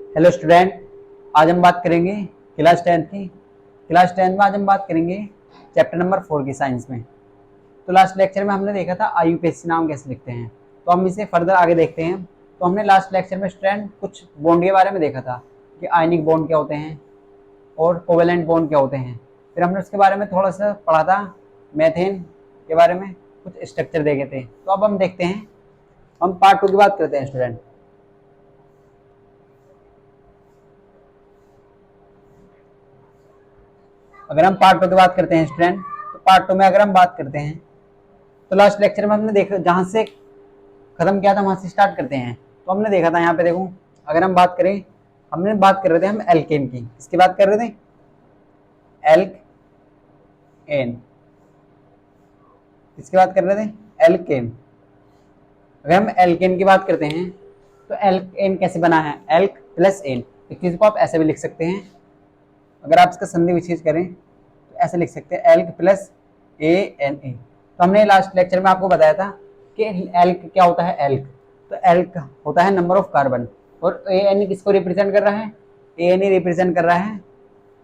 Hello student, आज हम बात करेंगे क्लास 10 की। क्लास 10 में आज हम बात करेंगे चैप्टर नंबर 4 की साइंस में। तो लास्ट लेक्चर में हमने देखा था IUPAC नाम कैसे लिखते हैं, तो हम इसे फर्दर आगे देखते हैं। तो हमने लास्ट लेक्चर में स्टूडेंट कुछ बॉन्ड के बारे में देखा था कि आयनिक बॉन्ड क्या होते हैं और कोवेलेंट बॉन्ड क्या होते हैं। फिर हमने उसके बारे में थोड़ा सा पढ़ा था, मेथेन के बारे में कुछ स्ट्रक्चर देखे थे। तो अब हम देखते हैं, हम पार्ट 2 की बात करते हैं स्टूडेंट। अगर हम पार्ट 2 की बात करते हैं स्टूडेंट, तो पार्ट 2 में अगर हम बात करते हैं तो लास्ट लेक्चर में हमने देखा, जहाँ से खत्म किया था वहां से स्टार्ट करते हैं। तो हमने देखा था यहाँ पे देखो, अगर हम बात करें, हमने बात कर रहे थे हम एल्केन की। किसकी बात कर रहे थे? एल्केन। किसकी बात कर रहे थे? एल्केन। अगर हम एल्केन की बात करते हैं तो एल्केन कैसे बना है? Alk plus ane. इस चीज को आप ऐसे भी लिख सकते हैं, अगर आप इसका संधि विच्छेद करें तो ऐसे लिख सकते हैं, एल्क प्लस ANA। तो हमने लास्ट लेक्चर में आपको बताया था कि एल्क क्या होता है। एल्क तो एल्क होता है नंबर ऑफ कार्बन, और ANA किसको रिप्रेजेंट कर रहा है? ANA रिप्रेजेंट कर रहा है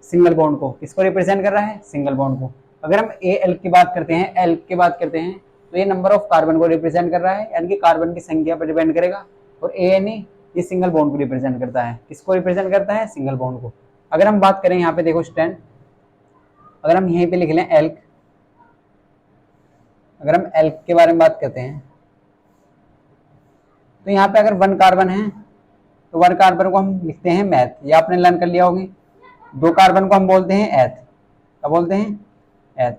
सिंगल बॉन्ड को। किसको रिप्रेजेंट कर रहा है? सिंगल बॉन्ड को। अगर हम AL की बात करते हैं, एल्क की बात करते हैं, तो ये नंबर ऑफ कार्बन को रिप्रेजेंट कर रहा है, यानी कि कार्बन की संख्या पर डिपेंड करेगा। और ANA ये सिंगल बॉन्ड को रिप्रेजेंट करता है। किसको रिप्रेजेंट करता है? सिंगल बॉन्ड को। अगर हम बात करें यहाँ पे देखो स्टूडेंट, अगर हम यहीं पे लिख लें एल्क, अगर हम एल्क के बारे में बात करते हैं तो यहाँ पे अगर 1 कार्बन है तो 1 कार्बन को हम लिखते हैं मैथ, ये आपने लर्न कर लिया होगी। 2 कार्बन को हम बोलते हैं एथ। क्या बोलते हैं? एथ।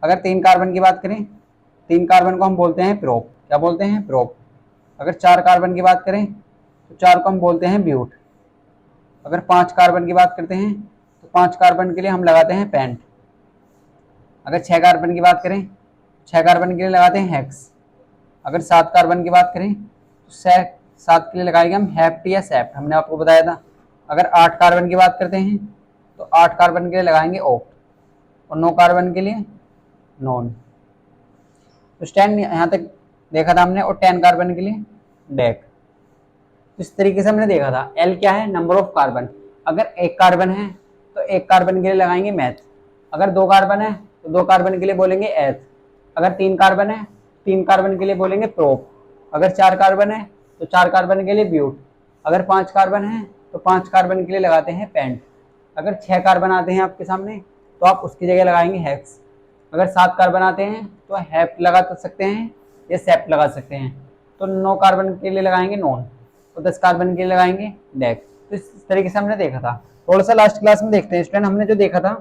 अगर 3 कार्बन की बात करें, 3 कार्बन को हम बोलते हैं प्रोप। क्या बोलते हैं? प्रोप। अगर 4 कार्बन की बात करें तो 4 को हम बोलते हैं ब्यूट। अगर 5 कार्बन की बात करते हैं तो 5 कार्बन के लिए हम लगाते हैं पेंट। अगर 6 कार्बन की बात करें, 6 कार्बन के लिए लगाते हैं हेक्स। अगर 7 कार्बन की बात करें तो 7 के लिए लगाएंगे हम हेप्ट या सेप्ट, हमने आपको बताया था। अगर 8 कार्बन की बात करते हैं तो 8 कार्बन के लिए लगाएंगे ऑक्ट, और 9 कार्बन के लिए नॉन। तो स्टैंड यहाँ तक देखा था हमने, और 10 कार्बन के लिए डेक। इस तरीके से हमने देखा था। एल क्या है? Number of carbon. अगर 1 कार्बन है तो 1 कार्बन के लिए लगाएंगे मैथ। अगर 2 कार्बन है तो 2 कार्बन के लिए बोलेंगे एथ। अगर 3 कार्बन है, 3 कार्बन के लिए बोलेंगे प्रोप। अगर 4 कार्बन है तो 4 कार्बन के लिए ब्यूट। अगर 5 कार्बन है तो 5 कार्बन के लिए लगाते हैं पेंट। अगर 6 कार्बन आते हैं आपके सामने तो आप उसकी जगह लगाएंगे हेक्स। अगर 7 कार्बन आते हैं तो हेप्ट लगा सकते हैं या सेप्ट लगा सकते हैं। तो 9 कार्बन के लिए लगाएंगे नॉन, तो 10 कार्बन के लिए लगाएंगे डेक। तो इस तरीके से हमने देखा था। थोड़ा सा लास्ट क्लास में देखते हैं स्टूडेंट, हमने जो देखा था।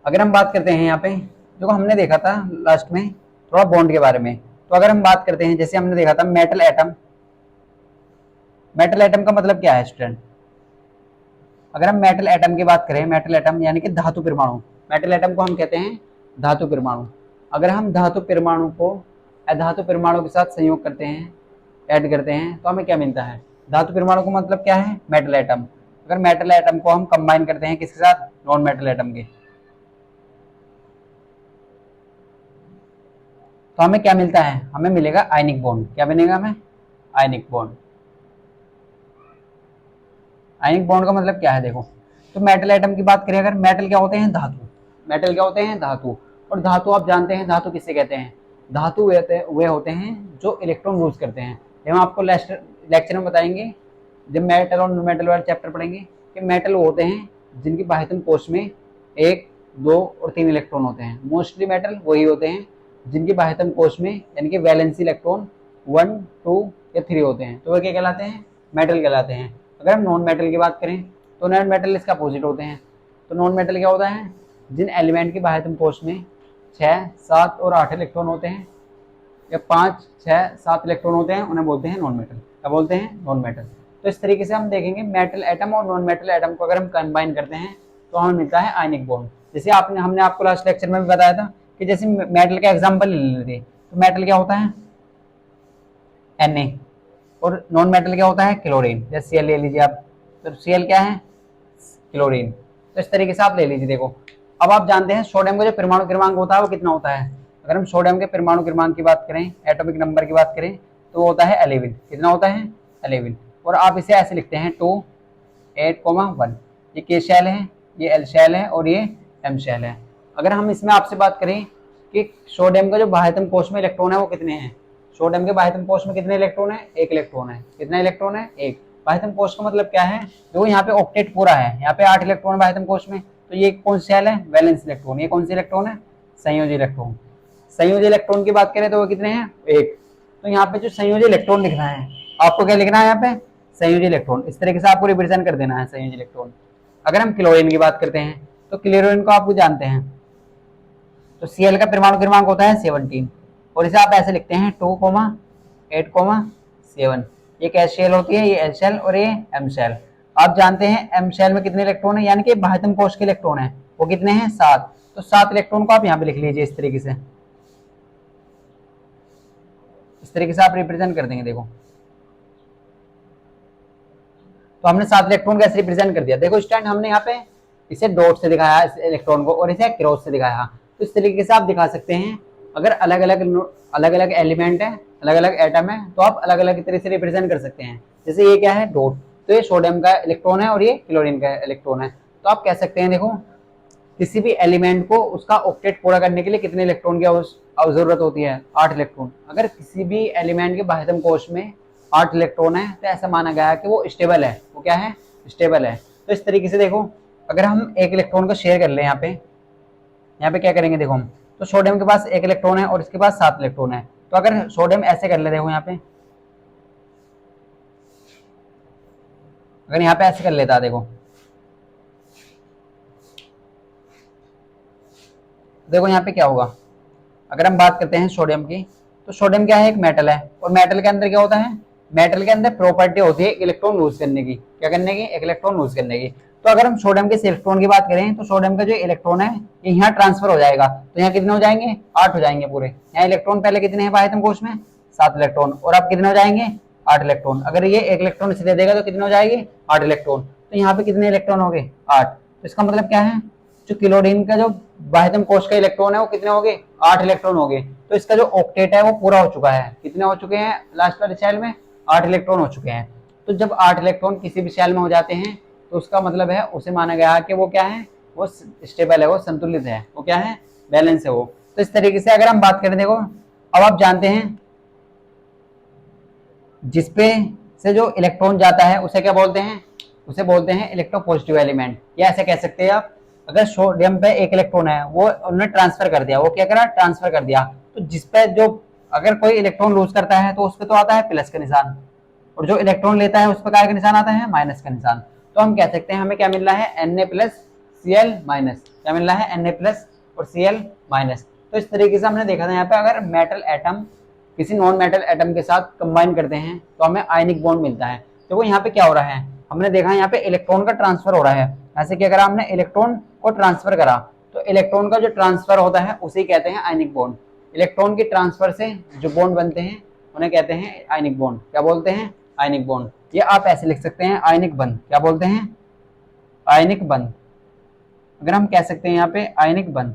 अगर हम बात करते हैं यहाँ पे, जो हमने देखा था लास्ट में थोड़ा बॉन्ड के बारे में, तो अगर हम बात करते हैं, जैसे हमने देखा था मेटल एटम। मेटल एटम का मतलब क्या है स्टूडेंट? अगर हम मेटल एटम की बात करें, मेटल एटम यानी कि धातु परमाणु। मेटल एटम को हम कहते हैं धातु परमाणु। अगर हम धातु परमाणु को अधातु परमाणु के साथ संयोग करते हैं, ऐड करते हैं, तो हमें क्या मिलता है? धातु परमाणु का मतलब क्या है? Metal atom. अगर मेटल एटम को हम कंबाइन करते हैं किसके साथ? नॉन मेटल एटम के, तो हमें क्या मिलता है? हमें मिलेगा आयनिक बॉन्ड। क्या बनेगा हमें? Ionic bond. आयनिक बॉन्ड का मतलब क्या है देखो, तो मेटल एटम की बात करें, अगर मेटल क्या होते हैं? धातु। मेटल क्या होते हैं? धातु। और धातु आप जानते हैं धातु किसे कहते हैं? धातु वे होते हैं जो इलेक्ट्रॉन यूज करते हैं। हम आपको लेक्चर में बताएंगे जब मेटल और नॉन मेटल वाले चैप्टर पढ़ेंगे कि मेटल वो होते हैं जिनकी बाह्यतम कोश में 1, 2 और 3 इलेक्ट्रॉन होते हैं। मोस्टली मेटल वही होते हैं जिनकी बाह्यतम कोश में यानी कि वैलेंसी इलेक्ट्रॉन 1, 2 या 3 होते हैं, तो वे क्या कहलाते हैं? मेटल कहलाते हैं। अगर हम नॉन मेटल की बात करें तो नॉन मेटल इसका अपोजिट होते हैं। तो नॉन मेटल क्या होता है? जिन एलिमेंट की बाह्यतम कोश में 6, 7 और 8 इलेक्ट्रॉन होते हैं, या 5, 6, 7 इलेक्ट्रॉन होते हैं, उन्हें बोलते हैं नॉन मेटल। क्या बोलते हैं? Non metal. तो इस तरीके से हम देखेंगे मेटल एटम और नॉन मेटल एटम को अगर हम कंबाइन करते हैं तो हमें मिलता है आयनिक बॉन्ड। जैसे हमने आपको लास्ट लेक्चर में भी बताया था कि जैसे मेटल का एग्जाम्पल ले लेते, तो मेटल क्या होता है? Na। और नॉन मेटल क्या होता है? क्लोरीन। जैसे Cl ले लीजिए आप, तो Cl क्या है? क्लोरीन। तो इस तरीके से आप ले लीजिए। देखो, अब आप जानते हैं सोडियम का जो परमाणु क्रमांक होता है वो कितना होता है? अगर हम सोडियम के परमाणु क्रमांक की बात करें, एटॉमिक नंबर की बात करें, तो वो होता है 11। कितना होता है? 11। और आप इसे ऐसे लिखते हैं 2 8 1। ये के शेल है, ये एल शेल है और ये एम शेल है। अगर हम इसमें आपसे बात करें कि सोडियम का जो बाह्यतम कोश में इलेक्ट्रॉन है वो कितने हैं, सोडियम के बाह्यतम कोश में कितने इलेक्ट्रॉन है, एक इलेक्ट्रॉन है। कितना इलेक्ट्रॉन है, एक। बाह्यतम कोश का मतलब क्या है, जो यहाँ पे ऑक्टेट पूरा है, यहाँ पे 8 इलेक्ट्रॉन बाह्यतम कोश में, तो ये कौन सी शेल है, वैलेंस इलेक्ट्रॉन। ये कौन सी इलेक्ट्रॉन है, संयोजी इलेक्ट्रॉन। संयोजी इलेक्ट्रॉन की बात करें तो वो कितने हैं, एक। तो यहाँ पे जो संयोजी इलेक्ट्रॉन लिखना है, आपको क्या लिखना है यहाँ पे, संयोजी इलेक्ट्रॉन। इस तरीके से आपको रिप्रेजेंट कर देना है संयोजी इलेक्ट्रॉन। अगर हम क्लोरीन की बात करते हैं तो क्लोरीन को आपको जानते हैं, तो Cl का परमाणु क्रमांक होता है 17 और इसे आप ऐसे लिखते हैं 2 8 7। ये क्या शेल होती है, ये एल शेल और ये एम शेल। आप जानते हैं एम शेल में कितने इलेक्ट्रॉन है, यानी कि बाह्यतम कोश के इलेक्ट्रॉन है वो कितने हैं, 7। तो 7 इलेक्ट्रॉन को आप यहाँ पे लिख लीजिए इस तरीके से, इस तरीके से आप रिप्रेजेंट कर देंगे। देखो तो हमने 7 इलेक्ट्रॉन कैसे रिप्रेजेंट कर दिया। देखो स्टूडेंट, हमने यहाँ पे इसे डॉट से दिखाया इस इलेक्ट्रॉन को और इसे क्रॉस से दिखाया। तो इस तरीके से आप दिखा सकते हैं, अगर अलग अलग एलिमेंट है, अलग अलग एटम है, तो आप अलग अलग तरह से रिप्रेजेंट कर सकते हैं। जैसे ये क्या है, डॉट, तो ये सोडियम का इलेक्ट्रॉन है और ये क्लोरीन का इलेक्ट्रॉन है। तो आप कह सकते हैं देखो, किसी भी एलिमेंट को उसका ऑक्टेट पूरा करने के लिए कितने इलेक्ट्रॉन की जरूरत होती है, 8 इलेक्ट्रॉन। अगर किसी भी एलिमेंट के बाह्यतम कोश में 8 इलेक्ट्रॉन है तो ऐसा माना गया है कि वो स्टेबल है। वो क्या है, स्टेबल है। तो इस तरीके से देखो, अगर हम एक इलेक्ट्रॉन को शेयर कर लें यहाँ पे क्या करेंगे, देखो हम, तो सोडियम के पास 1 इलेक्ट्रॉन है और इसके पास 7 इलेक्ट्रॉन है। तो अगर सोडियम ऐसे कर ले, देखो यहाँ पे, अगर यहाँ पे ऐसे कर लेता, देखो यहाँ पे क्या होगा। अगर हम बात करते हैं सोडियम की, तो सोडियम क्या है, एक मेटल है और मेटल के अंदर क्या होता है, मेटल के अंदर प्रॉपर्टी होती है इलेक्ट्रॉन लूज करने की। क्या करने की, एक इलेक्ट्रॉन लूज करने की। तो अगर हम सोडियम के इलेक्ट्रॉन की बात करें तो सोडियम का जो इलेक्ट्रॉन है ये यहाँ ट्रांसफर हो जाएगा, तो यहाँ कितने हो जाएंगे, 8 हो जाएंगे पूरे। यहाँ इलेक्ट्रॉन पहले कितने हैं बाह्यतम कोश में, 7 इलेक्ट्रॉन, और अब कितने हो जाएंगे, 8 इलेक्ट्रॉन। अगर ये 1 इलेक्ट्रॉन इसे दे देगा तो कितने हो जाएंगे, 8 इलेक्ट्रॉन। तो यहाँ पे कितने इलेक्ट्रॉन हो गए, 8। तो इसका मतलब क्या है, जो क्लोरीन का जो बाह्यतम कोश का इलेक्ट्रॉन है वो कितने हो गए, 8 इलेक्ट्रॉन हो गए। तो इसका जो ऑक्टेट है वो पूरा हो चुका है। कितने हो चुके हैं, लास्ट वाले शेल में 8 इलेक्ट्रॉन हो चुके हैं। तो जब 8 इलेक्ट्रॉन किसी भी शेल में हो जाते हैं तो उसका मतलब है, उसे माना गया कि वो क्या है, वो स्टेबल है, वो संतुलित है, वो क्या है, बैलेंस है वो। तो इस तरीके से अगर हम बात करें, देखो अब आप जानते हैं जिसपे से जो इलेक्ट्रॉन जाता है उसे क्या बोलते हैं, उसे बोलते हैं इलेक्ट्रोपॉजिटिव एलिमेंट। या ऐसे कह सकते हैं आप, अगर सोडियम पे 1 इलेक्ट्रॉन है वो उन्होंने ट्रांसफर कर दिया, वो क्या करा, ट्रांसफर कर दिया। तो जिसपे जो अगर कोई इलेक्ट्रॉन लूज करता है तो उस पर तो आता है प्लस का निशान, और जो इलेक्ट्रॉन लेता है उस पर क्या का निशान आता है, माइनस का निशान। तो हम कह सकते हैं हमें क्या मिल रहा है, Na+Cl-। क्या मिल रहा है, Na+ और Cl-। तो इस तरीके से हमने देखा था यहाँ पे, अगर मेटल एटम किसी नॉन मेटल एटम के साथ कंबाइन करते हैं तो हमें आयनिक बॉन्ड मिलता है। तो वो यहाँ पे क्या हो रहा है, हमने देखा यहाँ पे इलेक्ट्रॉन का ट्रांसफर हो रहा है। ऐसे क्या करा हमने, इलेक्ट्रॉन को ट्रांसफर करा, तो इलेक्ट्रॉन का जो ट्रांसफर होता है उसे कहते हैं आयनिक बॉन्ड। इलेक्ट्रॉन की ट्रांसफर से जो बॉन्ड बनते हैं उन्हें कहते हैं आयनिक बॉन्ड। क्या बोलते हैं, आयनिक बॉन्ड। ये आप ऐसे लिख सकते हैं, आयनिक बंध। क्या बोलते हैं, आयनिक बंध। अगर हम कह सकते हैं यहाँ पे आयनिक बंध,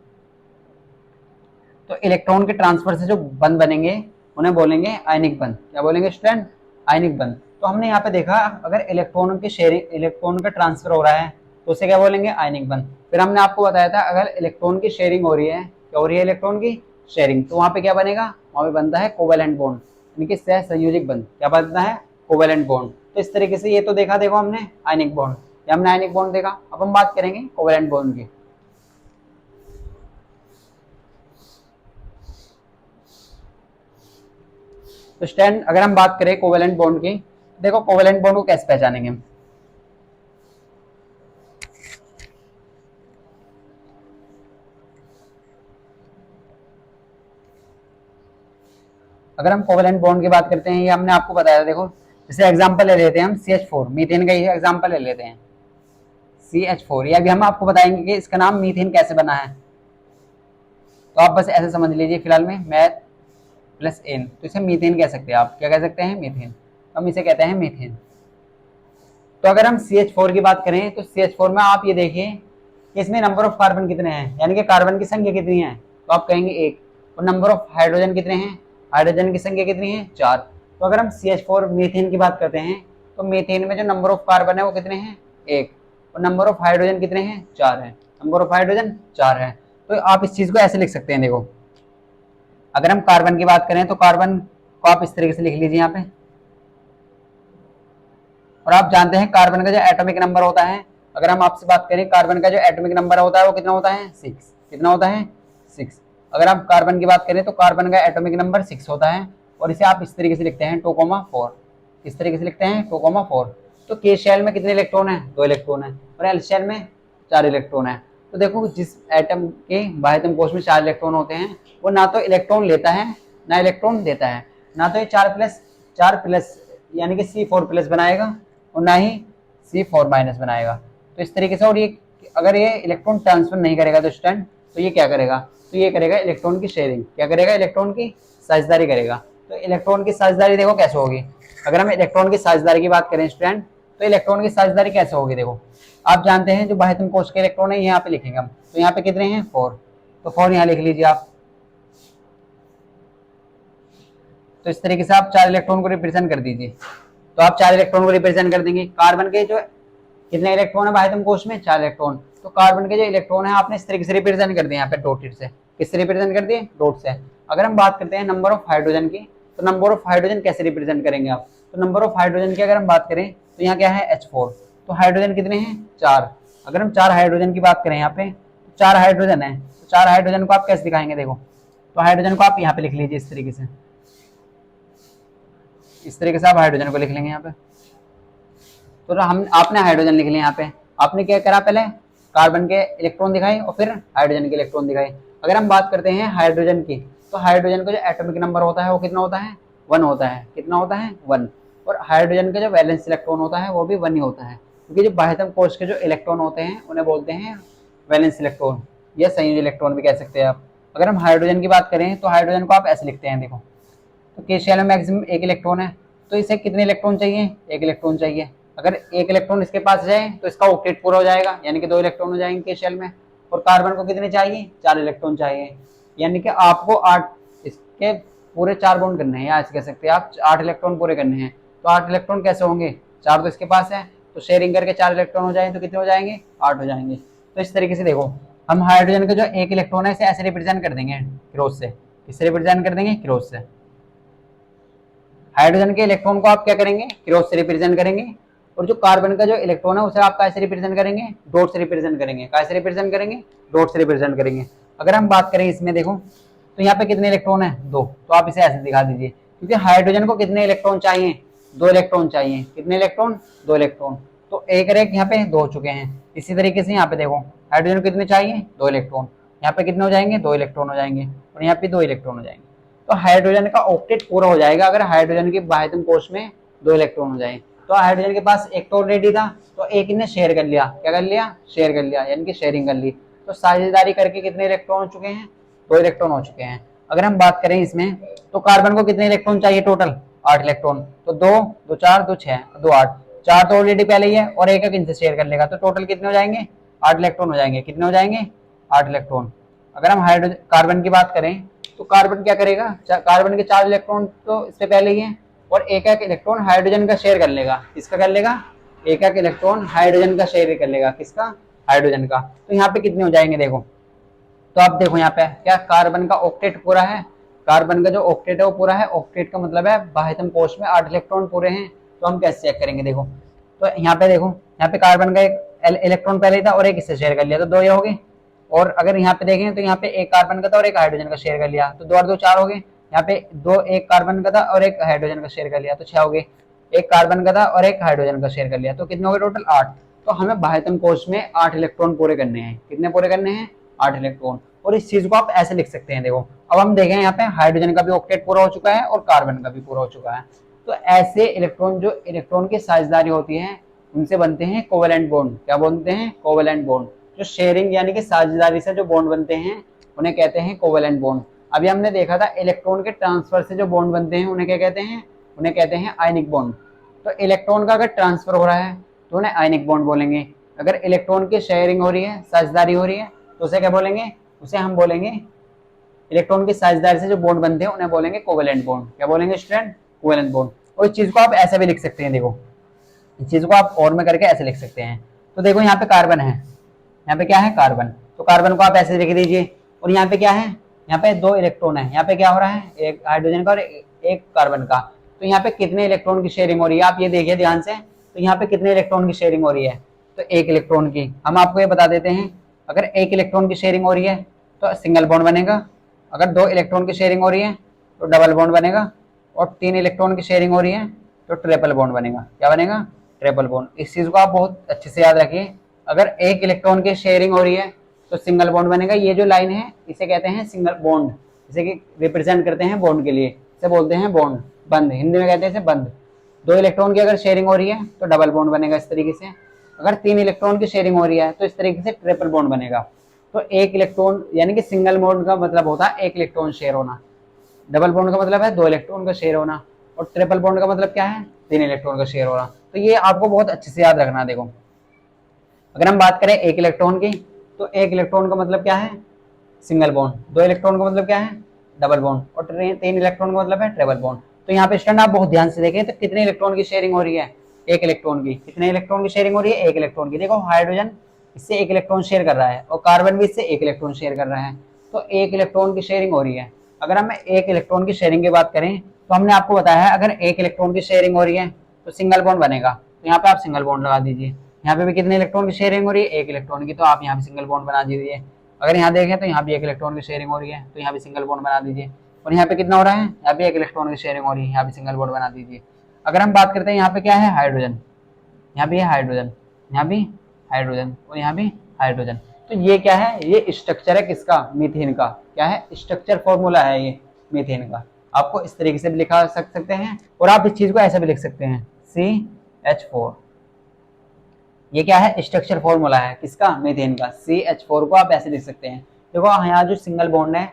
तो इलेक्ट्रॉन के ट्रांसफर से जो बंध बनेंगे उन्हें बोलेंगे आयनिक बंध। क्या बोलेंगे स्टूडेंट, आयनिक बंध। तो हमने यहाँ पे देखा, अगर इलेक्ट्रॉन की शेयरिंग, इलेक्ट्रॉन का ट्रांसफर हो रहा है तो उसे क्या बोलेंगे, आयनिक बंध। फिर हमने आपको बताया था, अगर इलेक्ट्रॉन की शेयरिंग हो रही है, क्या हो रही है, इलेक्ट्रॉन की शेयरिंग, तो वहां पे क्या बनेगा, वहां पे बनता है कोवेलेंट बॉन्ड, यानी कि सह संयोजक बंध। क्या बनता है, कोवेलेंट बॉन्ड। तो इस तरीके से ये तो देखा, देखो हमने आयनिक बॉन्ड, या हमने आयनिक बॉन्ड देखा। अब हम बात करेंगे कोवेलेंट बॉन्ड की। तो स्टैंड, अगर हम बात करें कोवेलेंट बॉन्ड की, देखो कोवेलेंट बॉन्ड को कैसे पहचानेंगे हम। अगर हम कोवेलेंट बॉन्ड की बात करते हैं, ये हमने आपको बताया, देखो जैसे एग्जांपल ले लेते हैं हम CH4, मीथेन का ही एग्जांपल ले लेते हैं CH4। ये अभी हम आपको बताएंगे कि इसका नाम मीथेन कैसे बना है। तो आप बस ऐसे समझ लीजिए फिलहाल में, मैथ प्लस एन, तो इसे मीथेन कह सकते हैं। आप क्या कह सकते हैं, मीथेन। हम इसे कहते हैं मीथेन। तो अगर हम CH4 की बात करें तो CH4 में आप ये देखिए कि इसमें नंबर ऑफ कार्बन कितने हैं, यानी कि कार्बन की संख्या कितनी है, तो आप कहेंगे 1। और नंबर ऑफ हाइड्रोजन कितने हैं, हाइड्रोजन की संख्या कितनी है, 4। तो अगर हम CH4 मीथेन की बात करते हैं तो मीथेन में जो नंबर ऑफ कार्बन है वो कितने हैं, 1, और नंबर ऑफ हाइड्रोजन कितने हैं, 4 है, नंबर ऑफ हाइड्रोजन 4 है। तो आप इस चीज को ऐसे लिख सकते हैं, देखो अगर हम कार्बन की बात करें तो कार्बन को आप इस तरीके से लिख लीजिए यहाँ पे, और आप जानते हैं कार्बन का जो एटॉमिक नंबर होता है, अगर हम आपसे बात करें कार्बन का जो एटॉमिक नंबर होता है वो कितना होता है, 6, कितना होता है, 6। अगर आप कार्बन की बात करें तो कार्बन का एटॉमिक नंबर 6 होता है, और इसे आप इस तरीके से लिखते हैं 2,4, इस तरीके से लिखते हैं 2,4। तो के शेल में कितने इलेक्ट्रॉन है, 2 इलेक्ट्रॉन है, और एल शेल में 4 इलेक्ट्रॉन है। तो देखो जिस एटम के बाह्यतम कोश में 4 इलेक्ट्रॉन होते हैं वो ना तो इलेक्ट्रॉन लेता है ना इलेक्ट्रॉन देता है, ना तो ये 4 प्लस यानी कि C4+ बनाएगा और ना ही C4- बनाएगा। तो इस तरीके से, और ये अगर ये इलेक्ट्रॉन ट्रांसफर नहीं करेगा तो स्टूडेंट, तो ये क्या करेगा, तो ये करेगा इलेक्ट्रॉन की शेयरिंग, क्या करेगा, इलेक्ट्रॉन की साझेदारी करेगा। तो इलेक्ट्रॉन की साझेदारी देखो कैसे होगी, अगर हम इलेक्ट्रॉन की साझेदारी की बात करें स्टूडेंट, तो इलेक्ट्रॉन की साझेदारी कैसे होगी, देखो आप जानते हैं जो बाह्यतम कोश के इलेक्ट्रॉन है यहाँ पे लिखेंगे हम, तो यहाँ पे कितने हैं, 4, तो 4 यहाँ लिख लीजिए आप। तो इस तरीके से आप 4 इलेक्ट्रॉन को रिप्रेजेंट कर दीजिए, तो आप 4 इलेक्ट्रॉन को रिप्रेजेंट कर देंगे। कार्बन के जो कितने इलेक्ट्रॉन है बाह्यतम कोश में, 4 इलेक्ट्रॉन, तो कार्बन के जो इलेक्ट्रॉन है आपने इस तरीके से रिप्रेजेंट कर दिए यहाँ पे डॉटेड से, किससे रिप्रेजेंट कर दिए, डॉट से। अगर हम बात करते हैं नंबर ऑफ हाइड्रोजन की, तो नंबर ऑफ हाइड्रोजन कैसे रिप्रेजेंट करेंगे आप, तो नंबर ऑफ हाइड्रोजन की अगर हम बात करें तो यहाँ क्या है, H4, तो हाइड्रोजन कितने हैं, 4। अगर हम 4 हाइड्रोजन की बात करें यहाँ पे, तो 4 हाइड्रोजन है, तो 4 हाइड्रोजन को आप कैसे दिखाएंगे, देखो तो हाइड्रोजन को आप यहाँ पे लिख लीजिए इस तरीके से, इस तरीके से आप हाइड्रोजन को लिख लेंगे यहाँ पे। तो हम आपने हाइड्रोजन लिख लिया यहाँ पे, आपने क्या करा, पहले कार्बन के इलेक्ट्रॉन दिखाए और फिर हाइड्रोजन के इलेक्ट्रॉन दिखाए। अगर हम बात करते हैं हाइड्रोजन की, तो हाइड्रोजन का जो एटॉमिक नंबर होता है वो कितना होता है, 1 होता है, कितना होता है, 1। और हाइड्रोजन का जो वैलेंस इलेक्ट्रॉन होता है वो भी 1 ही होता है, क्योंकि जो बाह्यतम कोश के जो इलेक्ट्रॉन होते हैं उन्हें बोलते हैं वैलेंस इलेक्ट्रॉन या संयोजी इलेक्ट्रॉन भी कह सकते हैं आप। अगर हम हाइड्रोजन की बात करें तो हाइड्रोजन को आप ऐसे लिखते हैं, देखो तो के शेल में मैक्सिमम 1 इलेक्ट्रॉन है, तो इसे कितने इलेक्ट्रॉन चाहिए, 1 इलेक्ट्रॉन चाहिए। अगर 1 इलेक्ट्रॉन इसके पास जाए तो इसका ऑक्टेट पूरा हो जाएगा, यानी कि 2 इलेक्ट्रॉन हो जाएंगे के शेल में। और कार्बन को कितने चाहिए, 4 इलेक्ट्रॉन चाहिए, यानी कि आपको 8 इसके पूरे 4 बॉन्ड करने हैं, या ऐसे कह सकते हैं आप 8 इलेक्ट्रॉन पूरे करने हैं। तो 8 इलेक्ट्रॉन कैसे होंगे, 4 तो इसके पास है, तो शेयरिंग करके 4 इलेक्ट्रॉन हो जाएंगे, तो कितने हो जाएंगे, 8 हो जाएंगे। तो इस तरीके से देखो हम हाइड्रोजन का जो 1 इलेक्ट्रॉन है इसे ऐसे रिप्रेजेंट कर देंगे क्रॉस से, इससे रिप्रेजेंट कर देंगे क्रॉस से। हाइड्रोजन के इलेक्ट्रॉन को आप क्या करेंगे, क्रॉस से रिप्रेजेंट करेंगे, और जो कार्बन का जो इलेक्ट्रॉन है उसे आप कैसे रिप्रेजेंट करेंगे, डॉट से रिप्रेजेंट करेंगे, कैसे रिप्रेजेंट करेंगे, डॉट से रिप्रेजेंट करेंगे। अगर हम बात करें इसमें देखो तो यहाँ पे कितने इलेक्ट्रॉन है, 2, तो आप इसे ऐसे दिखा दीजिए, क्योंकि हाइड्रोजन को कितने इलेक्ट्रॉन चाहिए, 2 इलेक्ट्रॉन चाहिए, कितने इलेक्ट्रॉन, 2 इलेक्ट्रॉन, तो एक और एक यहाँ पे 2 हो चुके हैं। इसी तरीके से यहाँ पे देखो हाइड्रोजन को कितने चाहिए, 2 इलेक्ट्रॉन, यहाँ पे कितने हो जाएंगे, 2 इलेक्ट्रॉन हो जाएंगे, और यहाँ पे 2 इलेक्ट्रॉन हो जाएंगे। तो हाइड्रोजन का ऑक्टेट पूरा हो जाएगा अगर हाइड्रोजन के बाह्यतम कोश में 2 इलेक्ट्रॉन हो जाए। तो हाइड्रोजन के पास एक तो ऑलरेडी था, तो एक इन्हें शेयर कर लिया, क्या कर लिया, शेयर कर लिया, यानी कि शेयरिंग कर ली। तो साझेदारी करके कितने इलेक्ट्रॉन हो चुके हैं, 2 इलेक्ट्रॉन हो चुके हैं। अगर हम बात करें इसमें तो कार्बन को कितने इलेक्ट्रॉन चाहिए, टोटल 8 इलेक्ट्रॉन, तो 2 2 4 2 6 2 8, 4 तो ऑलरेडी पहले ही है और एक इनसे शेयर कर लेगा, तो टोटल कितने हो जाएंगे, 8 इलेक्ट्रॉन हो जाएंगे, कितने हो जाएंगे, 8 इलेक्ट्रॉन। अगर हम हाइड्रोजन कार्बन की बात करें तो कार्बन क्या करेगा, कार्बन के 4 इलेक्ट्रॉन तो इससे पहले ही है, और एक एक इलेक्ट्रॉन हाइड्रोजन का शेयर कर लेगा, किसका कर लेगा, एक एक इलेक्ट्रॉन हाइड्रोजन का शेयर कर लेगा, किसका, हाइड्रोजन का। तो यहाँ पे कितने हो जाएंगे देखो, तो आप देखो यहाँ पे क्या कार्बन का ऑक्टेट पूरा है, कार्बन का जो ऑक्टेट है वो पूरा है, ऑक्टेट का मतलब है बाह्यतम कोश में 8 इलेक्ट्रॉन पूरे हैं। तो हम कैसे चेक करेंगे, देखो तो यहाँ पे देखो, यहाँ पे कार्बन का एक इलेक्ट्रॉन पहले ही था और एक इससे शेयर कर लिया, तो 2 ये हो गए। और अगर यहाँ पे देखें तो यहाँ पे एक कार्बन का था और एक हाइड्रोजन का शेयर कर लिया, तो 2 और 2 4 हो गए। यहाँ पे 2 एक कार्बन का था और एक हाइड्रोजन का शेयर कर लिया, तो 6 हो गए। एक कार्बन का था और एक हाइड्रोजन का शेयर कर लिया, तो कितने हो गए टोटल, 8। तो हमें बाह्यतम कोश में 8 इलेक्ट्रॉन पूरे करने हैं, कितने पूरे करने हैं, 8 इलेक्ट्रॉन। और इस चीज को आप ऐसे लिख सकते हैं, देखो अब हम देखें यहाँ पे हाइड्रोजन का भी ऑक्टेट पूरा हो चुका है और कार्बन का भी पूरा हो चुका है। तो ऐसे इलेक्ट्रॉन जो इलेक्ट्रॉन की साझेदारी होती है उनसे बनते हैं कोवेलेंट बॉन्ड, क्या बोलते हैं, कोवेलेंट बॉन्ड। जो शेयरिंग यानी कि साझेदारी से जो बॉन्ड बनते हैं उन्हें कहते हैं कोवेलेंट बॉन्ड। अभी हमने देखा था इलेक्ट्रॉन के ट्रांसफर से जो बॉन्ड बनते हैं उन्हें क्या कहते हैं, उन्हें कहते हैं आयनिक बॉन्ड। तो इलेक्ट्रॉन का अगर ट्रांसफर हो रहा है तो उन्हें आयनिक बॉन्ड बोलेंगे, अगर इलेक्ट्रॉन की शेयरिंग हो रही है, साझेदारी हो रही है, तो उसे क्या बोलेंगे, उसे हम बोलेंगे इलेक्ट्रॉन की साझेदारी से जो बॉन्ड बनते हैं उन्हें बोलेंगे कोवेलेंट बॉन्ड। क्या बोलेंगे स्टूडेंट, कोवेलेंट बॉन्ड। और इस चीज को आप ऐसे भी लिख सकते हैं, देखो इस चीज को आप और में करके ऐसे लिख सकते हैं। तो देखो यहाँ पे कार्बन है, यहाँ पे क्या है कार्बन, तो कार्बन को आप ऐसे लिख दीजिए। और यहाँ पे क्या है, यहाँ पे 2 इलेक्ट्रॉन है, यहाँ पे क्या हो रहा है, एक हाइड्रोजन का और एक कार्बन का। तो यहाँ पे कितने इलेक्ट्रॉन की शेयरिंग हो रही है आप ये देखिए ध्यान से। तो यहाँ पे कितने इलेक्ट्रॉन की शेयरिंग हो रही है, तो 1 इलेक्ट्रॉन की। हम आपको ये बता देते हैं, अगर 1 इलेक्ट्रॉन की शेयरिंग हो रही है तो सिंगल बॉन्ड बनेगा, अगर 2 इलेक्ट्रॉन की शेयरिंग हो रही है तो डबल बॉन्ड बनेगा, और 3 इलेक्ट्रॉन की शेयरिंग हो रही है तो ट्रिपल बॉन्ड बनेगा। क्या बनेगा, ट्रिपल बॉन्ड। इस चीज को आप बहुत अच्छे से याद रखिए, अगर 1 इलेक्ट्रॉन की शेयरिंग हो रही है तो सिंगल बॉन्ड बनेगा। ये जो लाइन है इसे कहते हैं सिंगल बॉन्ड, इसे रिप्रेजेंट करते हैं बॉन्ड के लिए, इसे बोलते हैं बॉन्ड, बंद, हिंदी में कहते हैं इसे बंद। 2 इलेक्ट्रॉन की अगर शेयरिंग हो रही है तो डबल बॉन्ड बनेगा इस तरीके से, अगर 3 इलेक्ट्रॉन की शेयरिंग हो रही है तो इस तरीके से ट्रिपल बॉन्ड बनेगा। तो 1 इलेक्ट्रॉन यानी कि सिंगल बॉन्ड का मतलब होता है 1 इलेक्ट्रॉन शेयर होना, डबल बॉन्ड का मतलब है 2 इलेक्ट्रॉन का शेयर होना, और ट्रिपल बॉन्ड का मतलब क्या है, 3 इलेक्ट्रॉन का शेयर होना। तो ये आपको बहुत अच्छे से याद रखना। देखो अगर हम बात करें 1 इलेक्ट्रॉन की, तो 1 इलेक्ट्रॉन का मतलब क्या है, सिंगल बॉन्ड, 2 इलेक्ट्रॉन का मतलब क्या है, डबल बॉन्ड, और 3 इलेक्ट्रॉन का मतलब है ट्रिपल बॉन्ड। तो यहाँ पे स्टूडेंट आप बहुत ध्यान से देखें, तो कितने इलेक्ट्रॉन की शेयरिंग हो रही है, 1 इलेक्ट्रॉन की। कितने इलेक्ट्रॉन की शेयरिंग हो रही है, 1 इलेक्ट्रॉन की। देखो हाइड्रोजन इससे 1 इलेक्ट्रॉन शेयर कर रहा है और कार्बन भी इससे 1 इलेक्ट्रॉन शेयर कर रहा है, तो 1 इलेक्ट्रॉन की शेयरिंग हो रही है। अगर हम 1 इलेक्ट्रॉन की शेयरिंग की बात करें तो हमने आपको बताया है अगर 1 इलेक्ट्रॉन की शेयरिंग हो रही है तो सिंगल बॉन्ड बनेगा, तो यहाँ पे आप सिंगल बॉन्ड लगा दीजिए। यहाँ पे भी कितने इलेक्ट्रॉन की शेयरिंग हो रही है, 1 इलेक्ट्रॉन की, तो आप यहाँ पे सिंगल बॉन्ड बना दीजिए। अगर यहाँ देखें तो यहाँ भी 1 इलेक्ट्रॉन की शेयरिंग हो रही है तो यहाँ भी सिंगल बॉन्ड बना दीजिए। और यहाँ पे कितना हो रहा है, यहाँ पे 1 इलेक्ट्रॉन की शेयरिंग हो रही है, यहाँ भी सिंगल बॉन्ड बना दीजिए। अगर हम बात करते हैं यहाँ पे क्या है, हाइड्रोजन, यहाँ भी हाइड्रोजन, यहाँ भी हाइड्रोजन, और यहाँ भी हाइड्रोजन। तो ये क्या है, ये स्ट्रक्चर है किसका, मीथेन का। क्या है, स्ट्रक्चर फॉर्मूला है ये मीथेन का। आपको इस तरीके से भी लिखा सकते हैं, और आप इस चीज को ऐसे भी लिख सकते हैं CH4। ये क्या है, स्ट्रक्चर फॉर्मूला है किसका, मीथेन का। CH4 को आप ऐसे लिख सकते हैं। देखो यहाँ जो सिंगल बॉन्ड है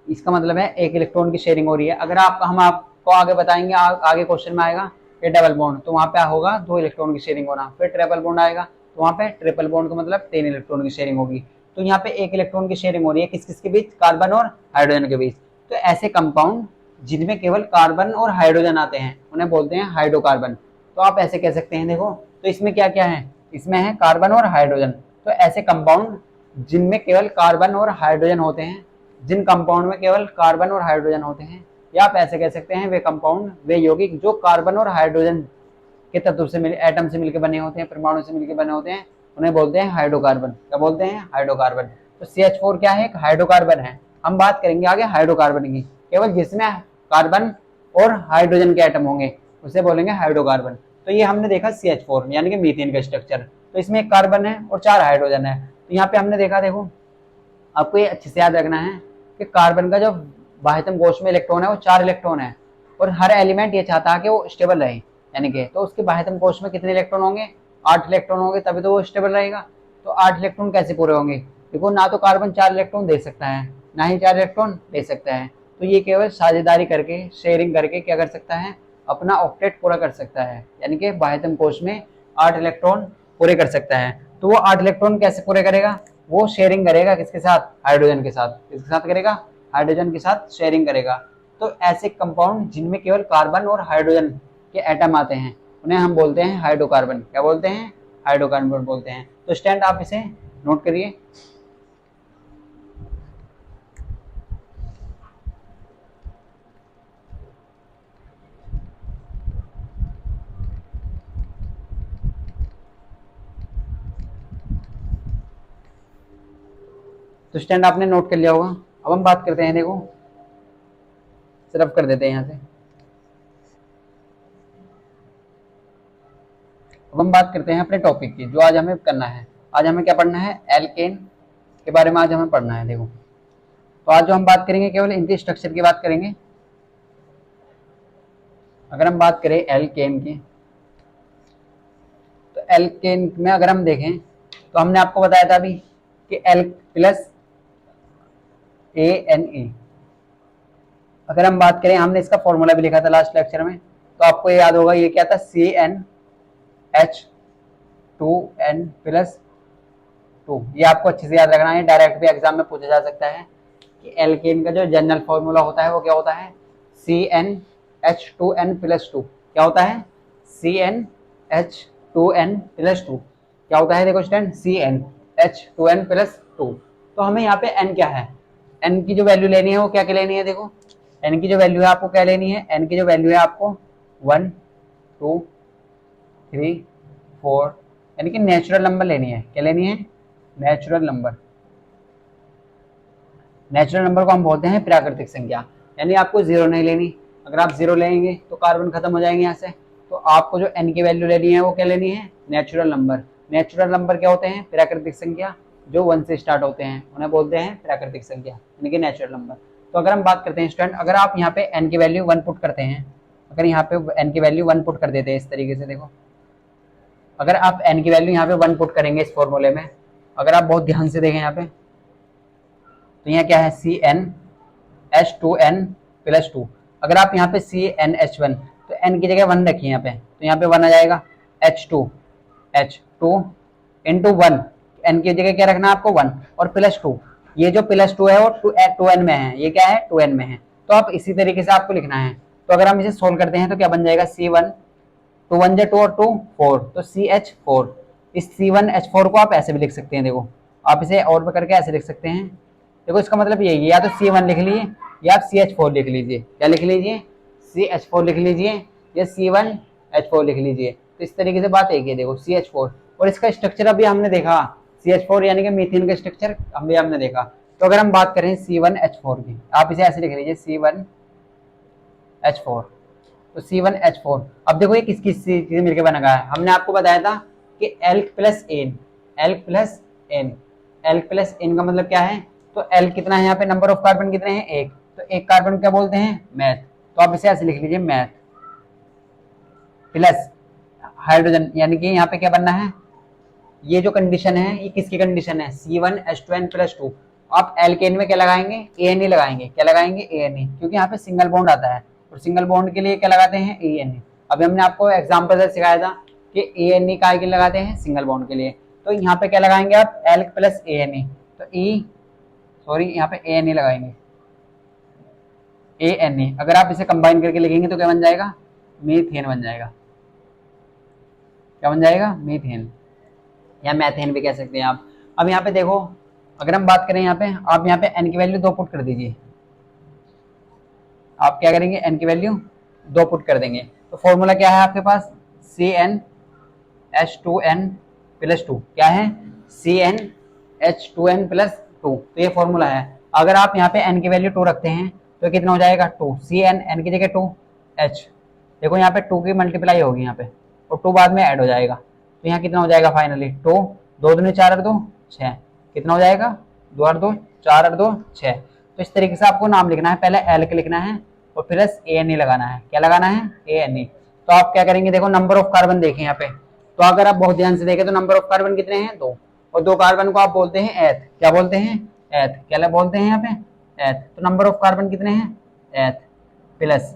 इसका मतलब है 1 इलेक्ट्रॉन की शेयरिंग हो रही है। अगर हम आपको आगे बताएंगे, आगे क्वेश्चन में आएगा कि डबल बॉन्ड, तो वहां पे होगा 2 इलेक्ट्रॉन की शेयरिंग होना। फिर ट्रिपल बॉन्ड आएगा तो वहां पे ट्रिपल बॉन्ड का मतलब 3 इलेक्ट्रॉन की शेयरिंग होगी। तो यहाँ पे 1 इलेक्ट्रॉन की शेयरिंग हो रही है किस किस के बीच, कार्बन और हाइड्रोजन के बीच। तो ऐसे कंपाउंड जिनमें केवल कार्बन और हाइड्रोजन आते हैं उन्हें बोलते हैं हाइड्रोकार्बन। तो आप ऐसे कह सकते हैं। देखो तो इसमें क्या क्या है, इसमें है कार्बन और हाइड्रोजन। तो ऐसे कंपाउंड जिनमें केवल कार्बन और हाइड्रोजन होते हैं, जिन कंपाउंड में केवल कार्बन और हाइड्रोजन होते हैं, या आप ऐसे कह सकते हैं वे कंपाउंड, वे यौगिक जो कार्बन और हाइड्रोजन के तत्व से एटम से मिलकर बने होते हैं, परमाणु से मिलकर बने होते हैं, उन्हें बोलते हैं हाइड्रोकार्बन। क्या बोलते हैं, हाइड्रोकार्बन। तो CH4 क्या है, एक हाइड्रोकार्बन है। हम बात करेंगे आगे हाइड्रोकार्बन की, केवल जिसमें कार्बन और हाइड्रोजन के एटम होंगे उसे बोलेंगे हाइड्रोकार्बन। तो ये हमने देखा CH4 यानी कि मीथेन का स्ट्रक्चर। तो इसमें एक कार्बन है और 4 हाइड्रोजन है। तो यहाँ पे हमने देखा, देखो आपको ये अच्छे से याद रखना है कि कार्बन का जो बाह्यतम कोश में इलेक्ट्रॉन है वो 4 इलेक्ट्रॉन है, और हर एलिमेंट ये चाहता है कि वो स्टेबल रहे, यानी कि तो उसके बाह्यतम कोश में कितने इलेक्ट्रॉन होंगे, 8 इलेक्ट्रॉन होंगे, तभी तो वो स्टेबल रहेगा। तो 8 इलेक्ट्रॉन कैसे पूरे होंगे, देखो ना तो कार्बन 4 इलेक्ट्रॉन दे सकता है, ना ही 4 इलेक्ट्रॉन दे सकता है। तो ये केवल साझेदारी करके, शेयरिंग करके क्या कर सकता है, अपना ऑक्टेट पूरा कर सकता है, यानी कि बाह्यतम कोश में 8 इलेक्ट्रॉन पूरे कर सकता है। तो वो 8 इलेक्ट्रॉन कैसे पूरे करेगा, वो शेयरिंग करेगा किसके साथ, हाइड्रोजन के साथ। किसके साथ करेगा, हाइड्रोजन के साथ शेयरिंग करेगा। तो ऐसे कंपाउंड जिनमें केवल कार्बन और हाइड्रोजन के एटम आते हैं उन्हें हम बोलते हैं हाइड्रोकार्बन। क्या बोलते हैं, हाइड्रोकार्बन बोलते हैं। तो स्टूडेंट आप इसे नोट करिए। तो स्टैंड आपने नोट कर लिया होगा। अब हम बात करते हैं, देखो सिर्फ कर देते हैं यहाँ से। अब हम बात करते हैं अपने टॉपिक की, जो आज हमें करना है। आज हमें क्या पढ़ना है, एल्केन के बारे में आज हमें पढ़ना है। देखो तो आज जो हम बात करेंगे केवल इनके स्ट्रक्चर की बात करेंगे। अगर हम बात करें एल्केन की, तो एल्केन में अगर हम देखें तो हमने आपको बताया था अभी कि एल प्लस ANE। अगर हम बात करें, हमने इसका फॉर्मूला भी लिखा था लास्ट लेक्चर में, तो आपको ये याद होगा, ये क्या था, CnH2n+2। ये आपको अच्छे से याद रखना है, डायरेक्ट भी एग्जाम में पूछा जा सकता है कि एल्केन का जो जनरल फॉर्मूला होता है वो क्या होता है, CnH2n+2। क्या होता है, CnH2n+2। H2N+2 क्या होता है देखो स्टूडेंट, CN H2N+2। तो हमें यहाँ पे N क्या है, N की जो वैल्यू लेनी है वो क्या क्या लेनी है, देखो N की जो वैल्यू है आपको क्या लेनी है, N की जो वैल्यू है आपको 1 2 3 4 यानी कि नेचुरल नंबर लेनी है। क्या लेनी है, नेचुरल नंबर। नेचुरल नंबर को हम बोलते हैं प्राकृतिक संख्या, यानी आपको जीरो नहीं लेनी। अगर आप जीरो लेंगे तो कार्बन खत्म हो जाएंगे यहाँ से। तो आपको जो एन की वैल्यू लेनी है वो क्या लेनी है, नेचुरल नंबर। नेचुरल नंबर क्या होते हैं, प्राकृतिक संख्या जो 1 से स्टार्ट होते हैं उन्हें बोलते हैं प्राकृतिक संख्या यानी कि नेचुरल नंबर। तो अगर हम बात करते हैं स्टूडेंट, अगर आप यहाँ पे एन की वैल्यू 1 पुट करते हैं, अगर यहाँ पे एन की वैल्यू 1 पुट कर देते हैं इस तरीके से, देखो अगर आप एन की वैल्यू यहाँ पे 1 पुट करेंगे इस फॉर्मूले में, अगर आप बहुत ध्यान से देखें यहाँ पे, तो यहाँ क्या है CnH2n+2। अगर आप यहाँ पे CnH1 तो n की जगह 1 रखिए यहाँ पे, तो यहाँ पे 1 आ जाएगा। H2 इंटू 1, n की जगह क्या रखना है आपको 1 और +2। ये जो +2 है वो 2n में है, ये क्या है 2n में है। तो आप इसी तरीके से आपको लिखना है। तो अगर हम इसे सोल्व करते हैं तो क्या बन जाएगा, C1 2 1 2 और 2 4 तो CH4। इस C1H4 को आप ऐसे भी लिख सकते हैं, देखो आप इसे और भी करके ऐसे लिख सकते हैं। देखो इसका मतलब यही है, या तो C1 लिख लीजिए या आप CH4 लिख लीजिए। क्या लिख लीजिए, CH4 लिख लीजिए या C1H4 लिख लीजिए। तो इस तरीके से बात एक है, देखो CH4। और इसका स्ट्रक्चर अभी हमने देखा, CH4 यानी कि मीथेन का स्ट्रक्चर अभी हमने देखा। तो अगर हम बात करें C1H4 की, आप इसे ऐसे लिख लीजिए C1H4। तो C1H4, अब देखो ये किस किस चीज से मिलकर बना है। हमने आपको बताया था कि alk plus ane, alk plus ane, alk plus ane का मतलब क्या है, तो एल कितना है यहाँ पे, नंबर ऑफ कार्बन कितने हैं, एक। तो एक कार्बन क्या बोलते हैं, मैथ। तो आप इसे ऐसे लिख लीजिए मैथ प्लस हाइड्रोजन, यानी कि यहाँ पे क्या बनना है, ये जो कंडीशन है ये किसकी कंडीशन है, C1H2n+2। आप एल्केन में क्या लगाएंगे, ANE लगाएंगे। क्या लगाएंगे, ANE, क्योंकि यहाँ पे सिंगल बॉन्ड आता है और सिंगल बॉन्ड के लिए क्या लगाते हैं, ANE। अभी हमने आपको एग्जांपल से सिखाया था कि ANE का आगे लगाते हैं सिंगल बॉन्ड के लिए। तो यहाँ पे क्या लगाएंगे आप, एल्क प्लस ANE। तो यहाँ पे ANE लगाएंगे, ANE। अगर आप इसे कंबाइन करके लिखेंगे तो क्या बन जाएगा, मीथेन बन जाएगा। क्या बन जाएगा, मीथेन या मैथेन भी कह सकते हैं आप। अब यहाँ पे देखो, अगर हम बात करें यहाँ पे, आप यहाँ पे n की वैल्यू 2 पुट कर दीजिए। आप क्या करेंगे, n की वैल्यू 2 पुट कर देंगे। तो फॉर्मूला क्या है आपके पास, CnH2n+2। क्या है, CnH2n+2। तो ये फॉर्मूला है। अगर आप यहाँ पे n की वैल्यू 2 रखते हैं तो कितना हो जाएगा, 2। Cn, n की जगह 2, H। देखो यहाँ पे 2 की मल्टीप्लाई होगी यहाँ पे और 2 बाद में ऐड हो जाएगा। तो यहाँ कितना हो जाएगा फाइनली, 2 2 दूनी 4 और 2 6। कितना हो जाएगा, 2 और 2 4 और 2 6। तो इस तरीके से आपको नाम लिखना है, पहले एल्क लिखना है और प्लस ANE लगाना है। क्या लगाना है, ANE। तो आप क्या करेंगे, देखो नंबर ऑफ कार्बन देखें यहाँ पे, तो अगर आप बहुत ध्यान से देखें तो नंबर ऑफ कार्बन कितने हैं, 2। और 2 कार्बन को आप बोलते हैं एथ। क्या बोलते हैं, एथ। क्या बोलते हैं यहाँ पे, एथ। तो नंबर ऑफ कार्बन कितने हैं, एथ प्लस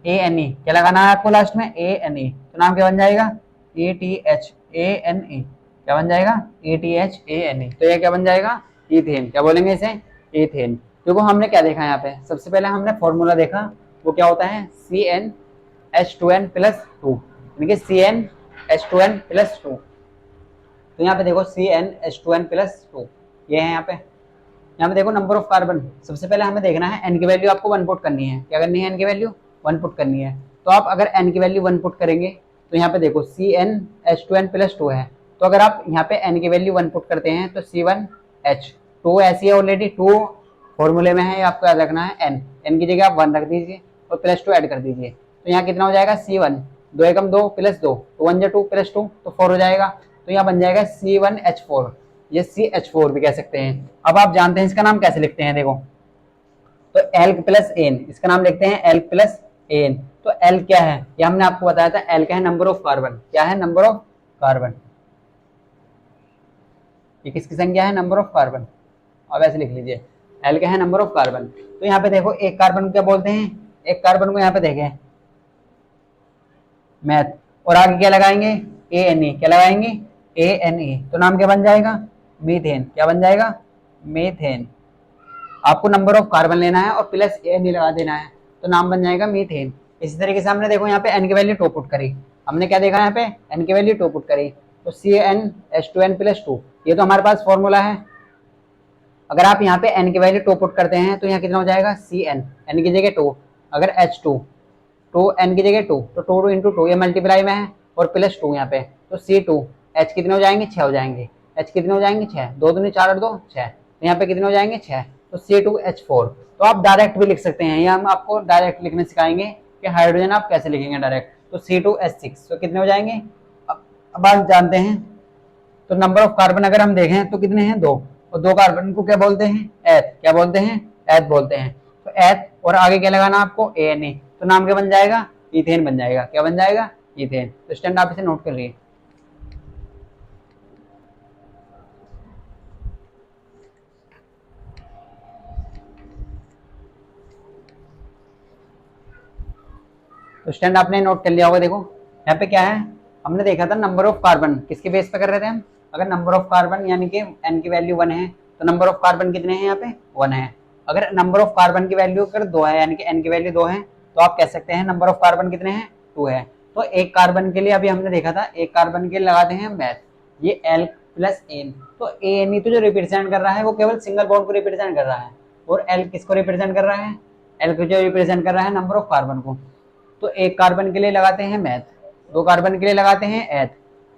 ANE। क्या लगाना है आपको लास्ट में, ANE। तो नाम क्या बन जाएगा, ATHANE। क्या बन जाएगा, ATHANE। तो ये क्या बन जाएगा, ईथेन। क्या बोलेंगे इसे, ईथेन। देखो हमने क्या देखा यहाँ पे, सबसे पहले हमने फॉर्मूला देखा, वो क्या होता है, CnH2n+2 यानी कि CnH2n+2। तो यहाँ पे देखो CnH2n+2 ये है यहाँ पे देखो नंबर ऑफ कार्बन। सबसे पहले हमें देखना है n की वैल्यू आपको 1 पुट करनी है। क्या करनी है, n की वैल्यू 1 पुट करनी है। तो आप अगर n की वैल्यू 1 पुट करेंगे तो यहाँ पे देखो CnH2n+2 है। तो अगर आप यहाँ पे n की वैल्यू 1 पुट करते हैं तो C1H2 ऐसी है ऑलरेडी, 2 फॉर्मूले में है, आपको याद रखना है n की जगह आप 1 रख दीजिए और +2 ऐड कर दीजिए। तो यहाँ कितना हो जाएगा, C1 2 एकम 2 +2 तो 1 2 +2 तो 4 हो जाएगा। तो यहाँ बन जाएगा C1H4, ये CH4 भी कह सकते हैं। अब आप जानते हैं इसका नाम कैसे लिखते हैं, देखो तो एल्क प्लस एन, इसका नाम लिखते हैं एल्क प्लस एन। तो एल क्या है, ये हमने आपको बताया था, एल क्या है, नंबर ऑफ कार्बन। क्या है, नंबर ऑफ कार्बन। ये किसकी संख्या है, नंबर ऑफ कार्बन। अब ऐसे लिख लीजिए, एल क्या है, नंबर ऑफ कार्बन। तो यहाँ पे देखो एक कार्बन को क्या बोलते हैं, एक कार्बन को यहाँ पे देखें मैथ, और आगे क्या लगाएंगे, ANE। क्या लगाएंगे, ANE। तो नाम क्या बन जाएगा, मीथेन। क्या बन जाएगा, मीथेन। आपको नंबर ऑफ कार्बन लेना है और प्लस ANE लगा देना है, तो नाम बन जाएगा मीथेन। इसी तरीके से हमने देखो यहाँ पे n की वैल्यू 2 पुट करी, हमने क्या देखा यहाँ पे, n की वैल्यू 2 पुट करी, तो CnH2n+2, ये तो हमारे पास फॉर्मूला है। अगर आप यहाँ पे n की वैल्यू 2 पुट करते हैं तो यहाँ कितना हो जाएगा, Cn, n की जगह 2, अगर H2, 2 n की जगह 2, तो 2 इंटू 2 ये मल्टीप्लाई में है, और प्लस 2 यहाँ पे, तो C2, H कितने हो जाएंगे, 6 हो जाएंगे, H कितने हो जाएंगे, 6, 2 दूनी 4 और 2 6, तो यहाँ पे कितने हो जाएंगे, 6, तो C2H4। तो आप डायरेक्ट भी लिख सकते हैं, या हम आपको डायरेक्ट लिखने सिखाएंगे कि हाइड्रोजन आप कैसे लिखेंगे डायरेक्ट, तो C2H6, तो कितने हो जाएंगे। अब आप जानते हैं, तो नंबर ऑफ कार्बन अगर हम देखें तो कितने हैं, 2, और 2 कार्बन को क्या बोलते हैं, एथ, क्या बोलते हैं, एथ बोलते हैं। तो एथ और आगे क्या लगाना आपको, ANA, तो नाम क्या बन जाएगा, इथेन बन जाएगा, क्या बन जाएगा, इथेन। तो स्टूडेंट आप इसे नोट कर लिए। तो स्टैंड आपने नोट कर लिया होगा। देखो यहाँ पे क्या है, हमने देखा था नंबर ऑफ कार्बन किसके बेस पे कर रहे थे हम, अगर नंबर ऑफ कार्बन यानी कि n की वैल्यू 1 है तो नंबर ऑफ कार्बन कितने हैं यहाँ पे, 1 है। अगर नंबर ऑफ कार्बन की वैल्यू अगर 2 है यानी कि n की वैल्यू 2 है, तो आप कह सकते हैं नंबर ऑफ कार्बन कितने हैं, 2 है। तो एक कार्बन के लिए अभी हमने देखा था, एक कार्बन के लिए लगाते हैं मैथ, ये L प्लस एन, तो ANE तो जो रिप्रेजेंट कर रहा है वो केवल सिंगल बॉन्ड को रिप्रेजेंट कर रहा है, और L किसको रिप्रेजेंट कर रहा है, L को जो रिप्रेजेंट कर रहा है नंबर ऑफ कार्बन को। तो एक कार्बन के लिए लगाते हैं मैथ, 2 कार्बन के लिए लगाते हैं एथ,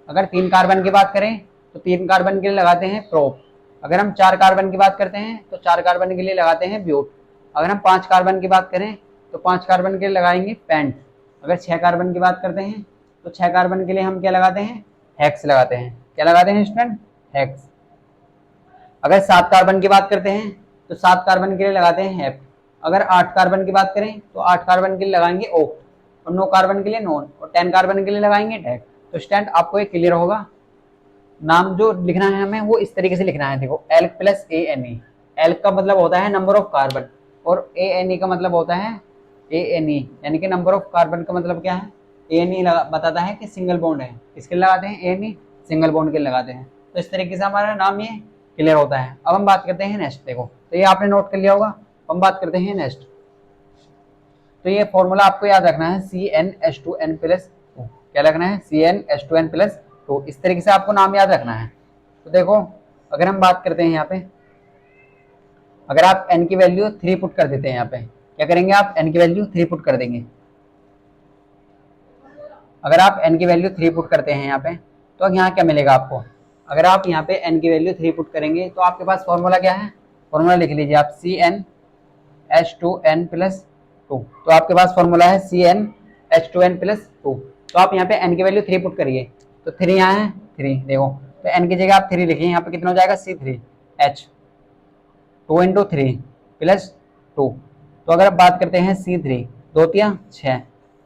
अगर 3 कार्बन की बात करें तो 3 कार्बन के लिए लगाते हैं प्रोप, अगर हम 4 कार्बन की बात करते हैं तो 4 कार्बन के लिए लगाते हैं ब्यूट, अगर हम 5 कार्बन की बात करें तो 5 कार्बन के लिए लगाएंगे पेंट, अगर 6 कार्बन की बात करते हैं तो 6 कार्बन के लिए हम क्या लगाते हैं, हेक्स लगाते हैं, क्या लगाते हैं स्टूडेंट, हेक्स। अगर 7 कार्बन की बात करते हैं तो 7 कार्बन के लिए लगाते हैं हेप्ट, अगर 8 कार्बन की बात करें तो 8 कार्बन के लिए लगाएंगे ओक्ट, और 9 कार्बन के लिए नॉन, और 10 कार्बन के लिए लगाएंगे डेक। तो स्टूडेंट आपको ये क्लियर होगा, नाम जो लिखना है हमें वो इस तरीके से लिखना है। देखो L प्लस ANE, L का मतलब होता है नंबर ऑफ कार्बन, और ANE का मतलब होता है ANE, यानी कि नंबर ऑफ कार्बन का मतलब क्या है, ANE बताता है कि सिंगल बॉन्ड है, किसके लिए लगाते हैं, ANE सिंगल बॉन्ड के लिए लगाते हैं। तो इस तरीके से हमारा नाम ये क्लियर होता है। अब हम बात करते हैं नेक्स्ट। देखो तो ये आपने नोट कर लिया होगा, हम बात करते हैं नेक्स्ट। तो ये फॉर्मूला आपको याद रखना है, CnH2n+2, क्या रखना है, CnH2n+2, इस तरीके से आपको नाम याद रखना है। तो देखो अगर हम बात करते हैं यहाँ पे, अगर आप n की वैल्यू 3 पुट कर देते हैं, यहाँ पे क्या करेंगे आप, n की वैल्यू 3 पुट कर देंगे। अगर आप n की वैल्यू 3 पुट करते हैं यहाँ पे, तो यहाँ क्या मिलेगा आपको, अगर आप यहाँ पे n की वैल्यू 3 पुट करेंगे तो आपके पास फॉर्मूला क्या है, फॉर्मूला लिख लीजिए आप, CnH2n+2, तो आपके पास फॉर्मूला है CnH2n+2। तो आप यहाँ पे n की वैल्यू 3 पुट करिए, तो 3 यहाँ है, 3 देखो, तो n की जगह आप 3 लिखिए, यहाँ पे कितना हो जाएगा, C3H, 2 इंटू 3 प्लस 2। तो अगर आप बात करते हैं C3, 2 तिया 6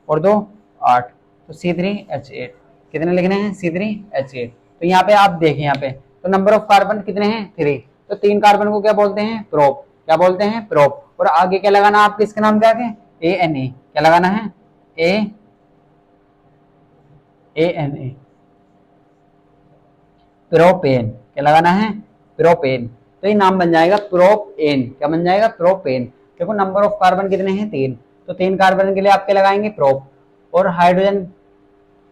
और 2 8, तो C3H8, कितने लिखने हैं, C3H8। तो यहाँ पे आप देखें, यहाँ पे तो नंबर ऑफ कार्बन कितने हैं, 3, तो 3 कार्बन को क्या बोलते हैं, प्रोप, क्या बोलते हैं, प्रोप, और आगे क्या लगाना आपके इसके नाम क्या है, ANA, क्या लगाना है, ANA, प्रोपेन, क्या लगाना है, प्रोपेन। तो ये नाम बन जाएगा प्रोपेन, क्या बन जाएगा, प्रोपेन। देखो नंबर ऑफ कार्बन कितने हैं, 3, तो 3 कार्बन के लिए आपके लगाएंगे प्रोप, और हाइड्रोजन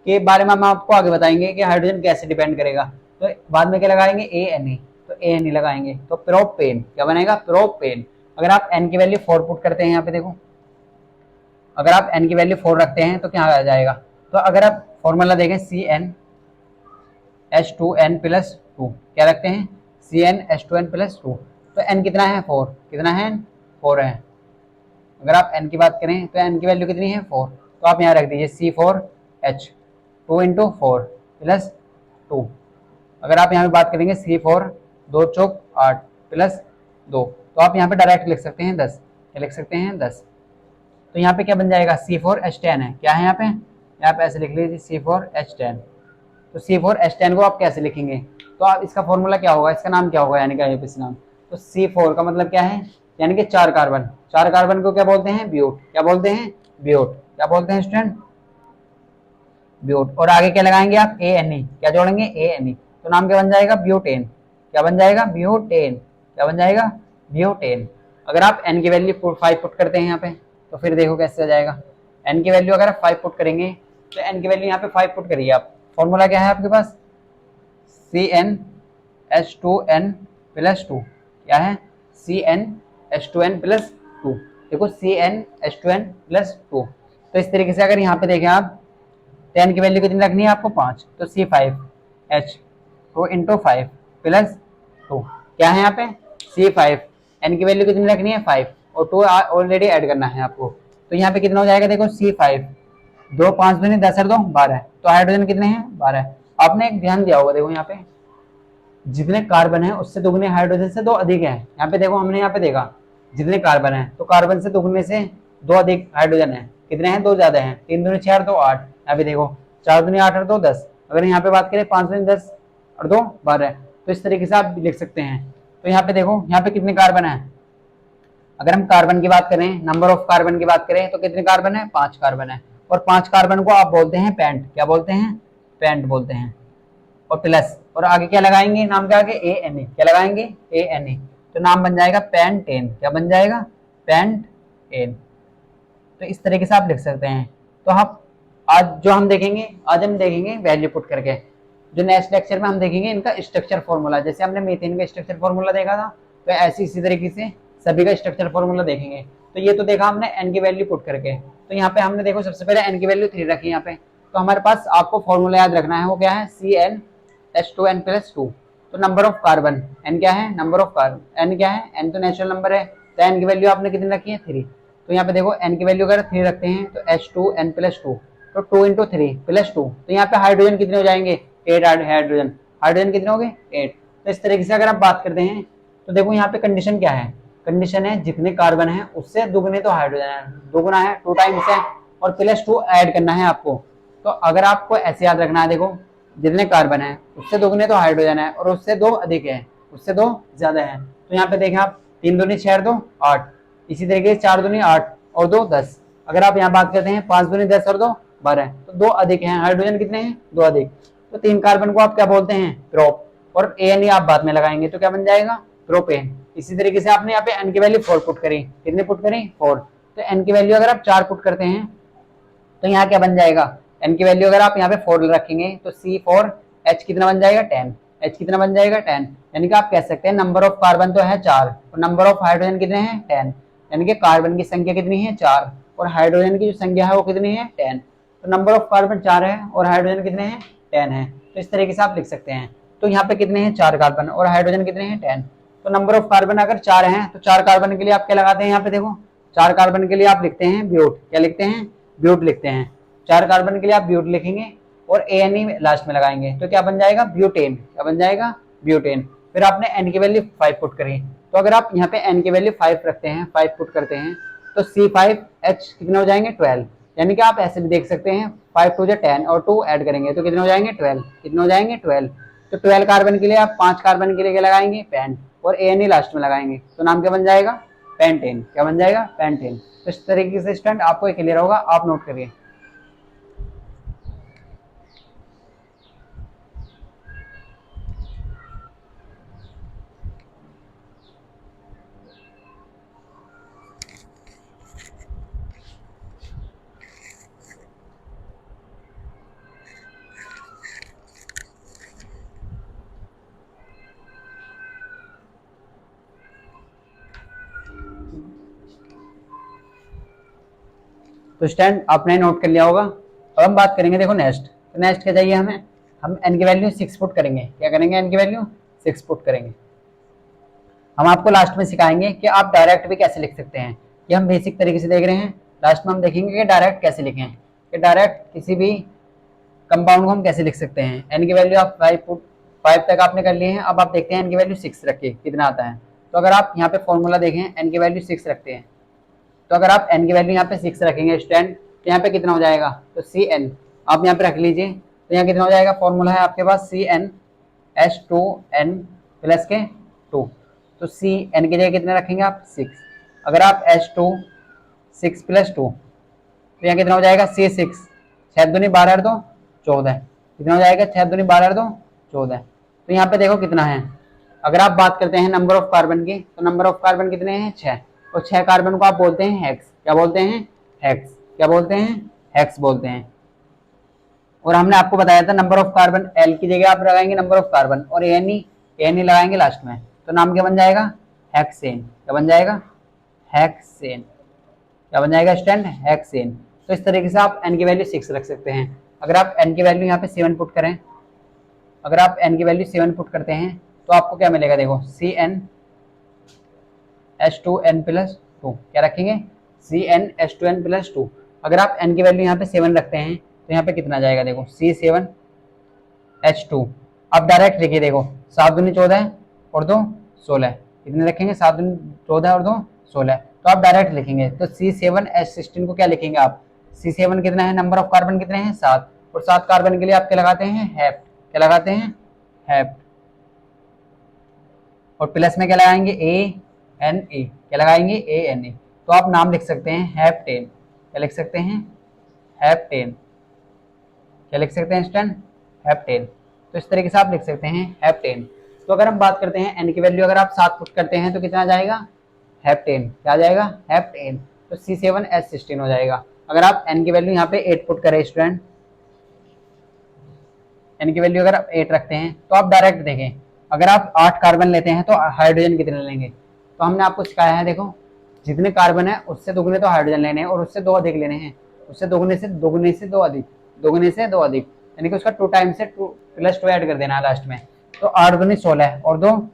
के बारे में हम आपको आगे बताएंगे कि हाइड्रोजन कैसे डिपेंड करेगा, तो बाद में क्या लगाएंगे, ANA, तो ANA लगाएंगे, तो प्रोपेन क्या बनेगा, प्रोपेन। अगर आप n की वैल्यू 4 पुट करते हैं यहाँ पे, देखो अगर आप n की वैल्यू 4 रखते हैं तो क्या आ जाएगा, तो अगर आप फॉर्मूला देखें CnH2n+2, क्या रखते हैं, CnH2n+2, तो n कितना है, 4, कितना है, 4 है। अगर आप n की बात करें तो n की वैल्यू कितनी है, 4, तो आप यहाँ रख दीजिए C4H, 2 इंटू 4 प्लस 2। अगर आप यहाँ पे बात करेंगे C4, 2 चौक 8 प्लस 2, तो आप यहाँ पे डायरेक्ट लिख सकते हैं 10, क्या लिख सकते हैं, 10। तो यहाँ पे क्या बन जाएगा, C4H10 है, क्या है यहाँ पे ऐसे लिख लीजिए C4H10। तो C4H10 को आप कैसे लिखेंगे, तो आप इसका फॉर्मूला क्या होगा, इसका नाम क्या होगा, यानी कि आईयूपीएसी नाम। तो C4 का मतलब क्या है, यानी कि 4 कार्बन, 4 कार्बन को क्या बोलते हैं, ब्यूट, क्या बोलते हैं, ब्यूट, क्या बोलते हैं स्टूडेंट, ब्यूट। और आगे क्या लगाएंगे आप, ANE, क्या जोड़ेंगे, ANE, तो नाम क्या बन जाएगा, ब्यूटेन, क्या बन जाएगा, ब्यूटेन, क्या बन जाएगा, ब्यूटेन। अगर आप n की वैल्यू 5 पुट करते हैं यहाँ पे, तो फिर देखो कैसे हो जाएगा, n की वैल्यू अगर आप 5 पुट करेंगे तो n की वैल्यू यहाँ पे 5 पुट करिए आप। फॉर्मूला क्या है आपके पास, CnH2n प्लस 2, क्या है CnH2n प्लस 2। देखो CnH2n प्लस 2। तो इस तरीके से अगर यहाँ पे देखें आप, 10 की वैल्यू कितनी रखनी है आपको 5, तो C5H2 इंटू 5 प्लस 2, क्या है यहाँ पे C5, n की वैल्यू कितनी रखनी है 5 और 2 ऑलरेडी ऐड करना है आपको। तो यहाँ पे कितना हो जाएगा, देखो C5, 2 5 दूनी 10 और 2 12, तो हाइड्रोजन कितने हैं 12। आपने एक ध्यान दिया होगा, देखो यहाँ पे जितने कार्बन है उससे दुगने हाइड्रोजन से 2 अधिक है। यहाँ पे देखो हमने यहाँ पे देखा जितने कार्बन है तो कार्बन से दुगने से 2 अधिक हाइड्रोजन है, कितने हैं 2 ज्यादा हैं, 3 दूनी 6 और 2 8। यहाँ पे देखो 4 दूनी 8 और 2 10। अगर यहाँ पे बात करें 5 दूनी 10 और 2 12, तो इस तरीके से आप लिख सकते हैं। तो यहाँ पे देखो यहाँ पे कितने कार्बन है, अगर हम कार्बन की बात करें, नंबर ऑफ कार्बन की बात करें तो कितने कार्बन है 5 कार्बन है। और 5 कार्बन को आप बोलते हैं पेंट, क्या बोलते हैं पेंट बोलते हैं। और प्लस और आगे क्या लगाएंगे, नाम के आगे ANA, क्या लगाएंगे ANA, तो नाम बन जाएगा पेंटेन, क्या बन जाएगा पेंटेन। तो इस तरीके से आप लिख सकते हैं। तो आप आज जो हम देखेंगे, आज हम देखेंगे वैल्यू पुट करके। जो नेक्स्ट लेक्चर में हम देखेंगे इनका स्ट्रक्चर फॉर्मूला, जैसे हमने मीथेन का स्ट्रक्चर फॉर्मूला देखा था, तो ऐसे इसी तरीके से सभी का स्ट्रक्चर फॉर्मूला देखेंगे। तो ये तो देखा हमने n की वैल्यू पुट करके। तो यहाँ पे हमने देखो सबसे पहले n की वैल्यू 3 रखी यहाँ पे। तो हमारे पास आपको फॉर्मूला याद रखना है, वो क्या है CnH2n प्लस 2। तो नंबर ऑफ कार्बन n क्या है, नंबर ऑफ कार्बन n क्या है, n तो नेचुरल नंबर है, तो n की वैल्यू आपने कितनी रखी है 3। तो यहाँ पे देखो n की वैल्यू अगर 3 रखते हैं तो H2n प्लस 2, तो 2 इंटू 3 प्लस 2, तो यहाँ पे हाइड्रोजन कितने हो जाएंगे 8 हाइड्रोजन, हाइड्रोजन कितने हो गए 8। तो इस तरीके से अगर आप बात करते हैं तो देखो यहाँ पे कंडीशन क्या है, कंडीशन है जितने कार्बन है उससे दुगने तो हाइड्रोजन है, दुगुना है 2 टाइम्स है, और प्लस 2 ऐड करना है आपको। तो अगर आपको ऐसे याद रखना है, देखो जितने कार्बन है उससे दुगने तो हाइड्रोजन है और उससे 2 अधिक है, उससे 2 ज्यादा है। तो यहाँ पे देखें आप 3 दूनी 6 2 8, इसी तरीके से 4 दूनी 8 और 2 10। अगर आप यहाँ बात करते हैं 5 दूनी 10 और 2 12, तो 2 अधिक हैं, हाइड्रोजन कितने हैं 2 अधिक। तो 3 कार्बन को आप क्या बोलते हैं प्रोप, और ANA आप बाद में लगाएंगे तो क्या बन जाएगा प्रोपेन। इसी तरीके से आपने यहाँ पे n की वैल्यू 4 पुट करी, कितने पुट करी 4। तो n की वैल्यू अगर आप 4 पुट करते हैं तो यहाँ क्या बन जाएगा, n की वैल्यू अगर आप यहाँ पे 4 रखेंगे तो C4H कितना बन जाएगा 10, H कितना बन जाएगा 10। यानी कि आप कह सकते हैं नंबर ऑफ कार्बन तो है 4 और नंबर ऑफ हाइड्रोजन कितने हैं 10, यानी कि कार्बन की संख्या कितनी है 4 और हाइड्रोजन की जो संख्या है वो कितनी है 10। तो नंबर ऑफ कार्बन 4 है और हाइड्रोजन कितने हैं 10 है। तो इस तरीके से आप लिख सकते हैं। तो यहाँ पे कितने हैं 4 कार्बन और हाइड्रोजन कितने हैं 10। तो नंबर ऑफ कार्बन अगर 4 हैं तो 4 कार्बन के लिए आप क्या लगाते हैं, यहाँ पे देखो 4 कार्बन के लिए आप लिखते हैं ब्यूट, क्या लिखते हैं ब्यूट लिखते हैं। 4 कार्बन के लिए आप ब्यूट लिखेंगे और ANE लास्ट में लगाएंगे तो क्या बन जाएगा ब्यूटेन, क्या बन जाएगा ब्यूटेन। फिर आपने n की वैल्यू 5 पुट करी, तो अगर आप यहाँ पे n की वैल्यू 5 रखते हैं, 5 पुट करते हैं तो C5H कितने हो जाएंगे 12। यानी कि आप ऐसे भी देख सकते हैं 5 2 10 और 2 ऐड करेंगे तो कितने हो जाएंगे 12, कितने हो जाएंगे 12। तो 12 कार्बन के लिए आप 5 कार्बन के लिए क्या लगाएंगे पेंट और ANE लास्ट में लगाएंगे तो नाम क्या बन जाएगा पेंटेन, क्या बन जाएगा पेंटेन। तो इस तरीके से स्टूडेंट आपको क्लियर होगा, आप नोट करिए। तो स्टैंड आपने नोट कर लिया होगा। अब हम बात करेंगे देखो नेक्स्ट, तो नेक्स्ट क्या चाहिए हमें, हम n की वैल्यू 6 पुट करेंगे। क्या करेंगे n की वैल्यू 6 पुट करेंगे। हम आपको लास्ट में सिखाएंगे कि आप डायरेक्ट भी कैसे लिख सकते हैं, कि हम बेसिक तरीके से देख रहे हैं, लास्ट में हम देखेंगे कि डायरेक्ट कैसे लिखें, कि डायरेक्ट किसी भी कंपाउंड को हम कैसे लिख सकते हैं। n की वैल्यू आप 5 तक आपने कर लिए हैं। अब आप देखते हैं n की वैल्यू 6 रखिए कितना आता है। तो अगर आप यहाँ पे फॉर्मूला देखें n की वैल्यू 6 रखते हैं, तो अगर आप n की वैल्यू यहाँ पे 6 रखेंगे स्टूडेंट तो यहाँ पे कितना हो जाएगा, तो Cn आप यहाँ पे रख लीजिए। तो यहाँ कितना हो जाएगा, फॉर्मूला है आपके पास CnH2n प्लस के 2, तो Cn की जगह कितने रखेंगे आप 6। अगर आप H2 6 प्लस 2 तो यहाँ कितना हो जाएगा C6, 6 दूनी 12 और 2 14, कितना हो जाएगा 6 दूनी 12 और 2 14। तो यहाँ पे देखो कितना है, अगर आप बात करते हैं नंबर ऑफ कार्बन की तो नंबर ऑफ कार्बन कितने हैं 6, और 6 कार्बन को आप बोलते हैं हेक्स, क्या बोलते हैं हेक्स, क्या बोलते हैं हेक्स बोलते हैं। और हमने आपको बताया था नंबर ऑफ कार्बन, एल की जगह आप लगाएंगे नंबर ऑफ कार्बन और एन ई लगाएंगे लास्ट में, तो नाम क्या बन जाएगा, हेक्सेन। क्या बन जाएगा, हेक्सेन। क्या बन जाएगा स्टूडेंट, हेक्सेन। तो इस तरीके से आप एन की वैल्यू 6 रख सकते हैं। अगर आप एन की वैल्यू यहाँ पे 7 पुट करें, अगर आप एन की वैल्यू 7 पुट करते हैं तो आपको क्या मिलेगा, देखो सी एन H2N प्लस 2, क्या रखेंगे, CnH2n प्लस 2। अगर आप n की वैल्यू यहाँ पे 7 रखते हैं तो यहाँ पे कितना जाएगा, देखो C7H2। अब डायरेक्ट लिखिए, देखो 7 दूनी 14 और 2 16, कितने रखेंगे, 7 दूनी 14 और 2 16, तो आप डायरेक्ट लिखेंगे। तो C7H16 को क्या लिखेंगे आप, C7 कितना है, नंबर ऑफ कार्बन कितने हैं 7, और 7 कार्बन के लिए आप क्या लगाते हैं, हेप्ट। क्या लगाते हैं, हेप्ट। और प्लस में क्या लगाएंगे, A-N-A। क्या लगाएंगे, A-N-A। तो आप नाम लिख सकते हैं हेप्टेन। क्या लिख सकते हैं, हेप्टेन। क्या लिख सकते हैं स्टूडेंट, हेप्टेन। तो इस तरीके से आप लिख सकते हैं हेप्टेन। तो अगर हम बात करते हैं एन की वैल्यू अगर आप 7 पुट करते हैं तो कितना जाएगा, हेप्टेन। क्या जाएगा, हेप्टेन। तो C7H16 हो जाएगा। अगर आप एन की वैल्यू यहाँ पे 8 पुट करें स्टूडेंट, एन की वैल्यू अगर आप 8 रखते हैं तो आप डायरेक्ट देखें, अगर आप 8 कार्बन लेते हैं तो हाइड्रोजन कितने लेंगे, तो हमने आपको सिखाया है, देखो जितने कार्बन है उससे दुगने तो हाइड्रोजन लेने हैं और उससे 2 अधिक लेने हैं, उससे दुगने से 2 अधिक, दुगने से 2 अधिक, यानी कि उसका 2 टाइम से 2 प्लस 2 ऐड कर देना है लास्ट में। तो 8 दूनी 16 और 2,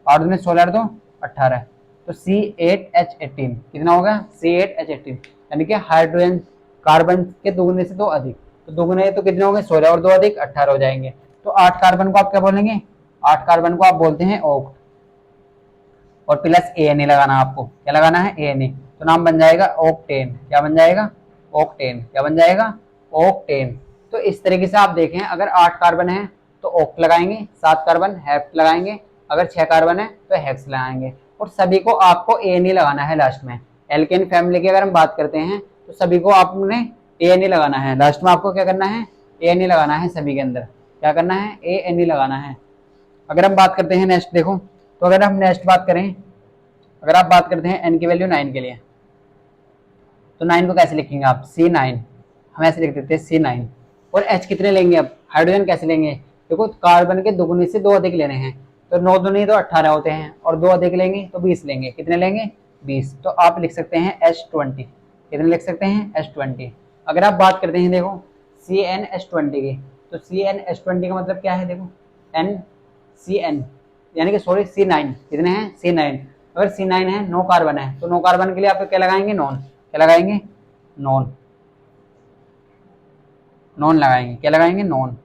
8 दूनी 16 और 2 18, तो C8H18 कितना होगा, C8H18, यानी कि हाइड्रोजन कार्बन के दुगने से 2 अधिक, तो दुगने तो कितने होंगे, 16 और 2 अधिक 18 हो जाएंगे। तो 8 कार्बन को आप क्या बोलेंगे, 8 कार्बन को आप बोलते हैं ऑक्ट, और प्लस ANA लगाना आपको, क्या लगाना है, ANA। तो नाम बन जाएगा ऑक्टेन। क्या बन जाएगा, ऑक्टेन। क्या बन जाएगा, ऑक्टेन। तो इस तरीके से आप देखें, अगर 8 कार्बन है तो ऑक्ट लगाएंगे, 7 कार्बन हेप्ट लगाएंगे, अगर 6 कार्बन है तो हेक्स लगाएंगे, और सभी को आपको ANA लगाना है लास्ट में। एल्केन फैमिली की अगर हम बात करते हैं तो सभी को आपने ANA लगाना है लास्ट में, आपको क्या करना है, ANA लगाना है सभी के अंदर। क्या करना है, ANA लगाना है। अगर हम बात करते हैं नेक्स्ट, देखो तो अगर हम नेक्स्ट बात करें, अगर आप बात करते हैं एन की वैल्यू 9 के लिए, तो 9 को कैसे लिखेंगे आप, C9। हम ऐसे लिख देते हैं C9। और H कितने लेंगे, अब हाइड्रोजन कैसे लेंगे, देखो कार्बन के दुगुने से 2 अधिक लेने हैं, तो 9 दूनी तो 18 होते हैं, और 2 अधिक लेंगे तो 20 लेंगे, कितने लेंगे, 20। तो आप लिख सकते हैं H20। कितने लिख सकते हैं, H20। अगर आप बात करते हैं देखो CnH20 की, तो CnH20 का मतलब क्या है, देखो NCN, यानी कि सॉरी C9, कितने हैं, C9। अगर C9 है, 9 कार्बन है, तो 9 कार्बन के लिए आप क्या लगाएंगे, नॉन। क्या लगाएंगे, नॉन। नॉन लगाएंगे, क्या लगाएंगे, नॉन,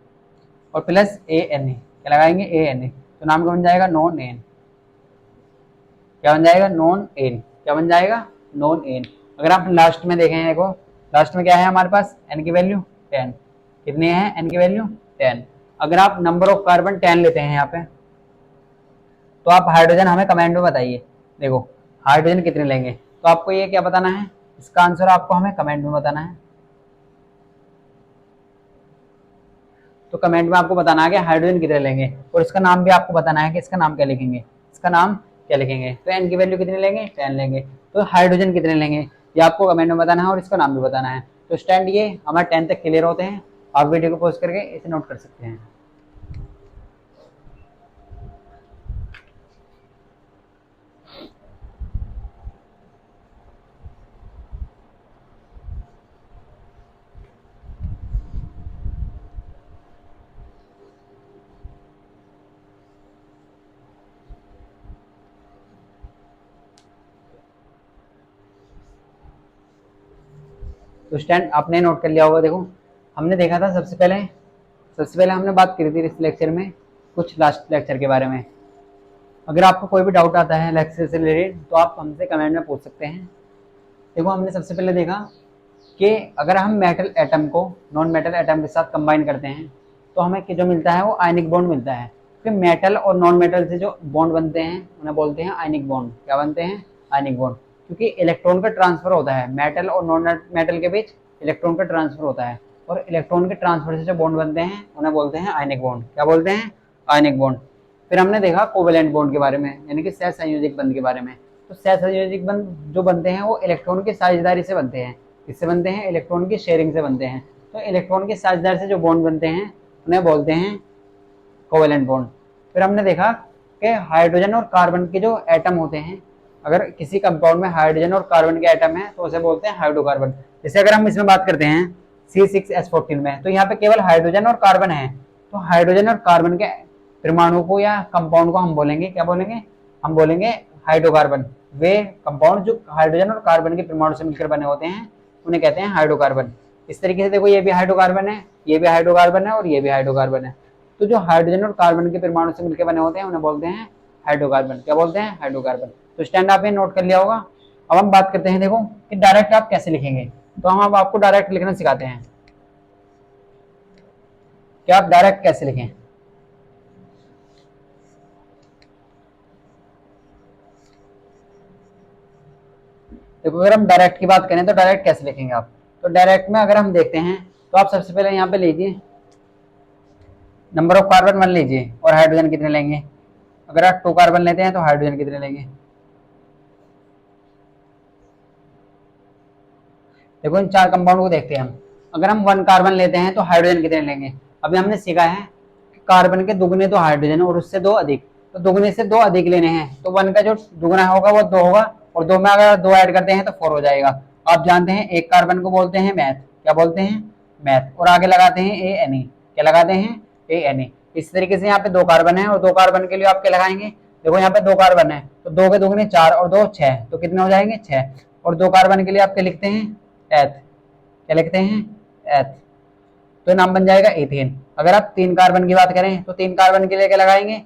और प्लस ANA। क्या लगाएंगे, ANA। तो नाम क्या बन जाएगा, नॉन एन। क्या बन जाएगा, नॉन एन। क्या बन जाएगा, नॉन एन। अगर आप लास्ट में देखें, देखो लास्ट में क्या है हमारे पास, एन की वैल्यू 10। कितनी है, एन की वैल्यू 10। अगर आप नंबर ऑफ कार्बन 10 लेते हैं यहाँ पे, तो आप हाइड्रोजन हमें कमेंट में बताइए, देखो हाइड्रोजन कितने लेंगे, तो आपको ये क्या बताना है, इसका आंसर आपको हमें कमेंट में बताना है। तो कमेंट में आपको बताना है कि हाइड्रोजन कितने लेंगे, और इसका नाम भी आपको बताना है कि इसका नाम क्या लिखेंगे, इसका नाम क्या लिखेंगे। तो एन की वैल्यू कितने लेंगे, 10 लेंगे। तो हाइड्रोजन कितने लेंगे ये आपको कमेंट में बताना है, और इसका नाम भी बताना है। तो स्टैंड ये हमारे 10 तक क्लियर होते हैं। आप वीडियो को पॉज करके इसे नोट कर सकते हैं। तो स्टैंड आपने नोट कर लिया होगा। देखो हमने देखा था सबसे पहले हमने बात करी थी इस लेक्चर में कुछ लास्ट लेक्चर के बारे में। अगर आपको कोई भी डाउट आता है लेक्चर से रिलेटेड तो आप हमसे कमेंट में पूछ सकते हैं। देखो हमने सबसे पहले देखा कि अगर हम मेटल एटम को नॉन मेटल एटम के साथ कंबाइन करते हैं तो हमें जो मिलता है वो आयनिक बॉन्ड मिलता है। फिर मेटल और नॉन मेटल से जो बॉन्ड बनते हैं उन्हें बोलते हैं आयनिक बॉन्ड। क्या बनते हैं, आयनिक बॉन्ड, क्योंकि इलेक्ट्रॉन का ट्रांसफर होता है मेटल और नॉन मेटल के बीच, इलेक्ट्रॉन का ट्रांसफर होता है, और इलेक्ट्रॉन के ट्रांसफर से जो बॉन्ड बनते हैं उन्हें बोलते हैं आयनिक बॉन्ड। क्या बोलते हैं, आयनिक बॉन्ड। फिर हमने देखा कोवेलेंट बॉन्ड के बारे में, यानी कि सहसंयोजक बंध के बारे में। तो सहसंयोजक बंध जो बनते हैं वो इलेक्ट्रॉन की साझेदारी से बनते हैं। किससे बनते हैं, इलेक्ट्रॉन की शेयरिंग से बनते हैं। तो इलेक्ट्रॉन के साझेदार से जो बॉन्ड बनते हैं उन्हें बोलते हैं कोवेलेंट बॉन्ड। फिर हमने देखा कि हाइड्रोजन और कार्बन के जो एटम होते हैं, अगर किसी कंपाउंड में हाइड्रोजन और कार्बन के एटम है तो उसे बोलते हैं हाइड्रोकार्बन। जैसे अगर हम इसमें बात करते हैं C6H14 में, तो यहाँ पे केवल हाइड्रोजन और कार्बन है, तो हाइड्रोजन और कार्बन के परमाणु को या कंपाउंड को हम बोलेंगे, क्या बोलेंगे, हम बोलेंगे हाइड्रोकार्बन। वे कंपाउंड जो हाइड्रोजन और कार्बन के परमाणु से मिलकर बने होते हैं उन्हें कहते हैं हाइड्रोकार्बन। इस तरीके से देखो, ये भी हाइड्रोकार्बन है, ये भी हाइड्रोकार्बन है और ये भी हाइड्रोकार्बन है। तो जो हाइड्रोजन और कार्बन के परमाणु से मिलकर बने होते हैं उन्हें बोलते हैं हाइड्रोकार्बन। क्या बोलते हैं, हाइड्रोकार्बन। तो स्टैंड आपने नोट कर लिया होगा। अब हम बात करते हैं, देखो कि डायरेक्ट आप कैसे लिखेंगे। तो हम अब आपको डायरेक्ट लिखना सिखाते हैं कि आप डायरेक्ट कैसे लिखें। देखो, अगर हम डायरेक्ट की बात करें तो डायरेक्ट कैसे लिखेंगे आप। तो डायरेक्ट में अगर हम देखते हैं तो आप सबसे पहले यहाँ पे लीजिए नंबर ऑफ कार्बन 1 लीजिए और हाइड्रोजन कितने लेंगे। अगर आप 2 कार्बन लेते हैं तो हाइड्रोजन कितने लेंगे। देखो, इन 4 कंपाउंड को देखते हैं हम। अगर हम 1 कार्बन लेते हैं तो हाइड्रोजन कितने लेंगे। अभी हमने सीखा है कि कार्बन के दुगने तो हाइड्रोजन और उससे 2 अधिक, तो दुगने से 2 अधिक लेने हैं। तो 1 का जो दुगना होगा वो 2 होगा और 2 में अगर 2 ऐड करते हैं तो 4 हो जाएगा। आप जानते हैं 1 कार्बन को बोलते हैं मैथ। क्या बोलते हैं, मैथ। और आगे लगाते हैं ANE। क्या लगाते हैं, ANE। इस तरीके से यहाँ पे 2 कार्बन है और 2 कार्बन के लिए आप क्या लगाएंगे। देखो, यहाँ पे 2 कार्बन है तो 2 के दुगने 4 और 2 6, तो कितने हो जाएंगे, 6। और 2 कार्बन के लिए आप क्या लिखते हैं, एथ। क्या लिखते हैं, एथ। तो नाम बन जाएगा एथेन। अगर आप 3 कार्बन की बात करें तो 3 कार्बन के लिए क्या लगाएंगे,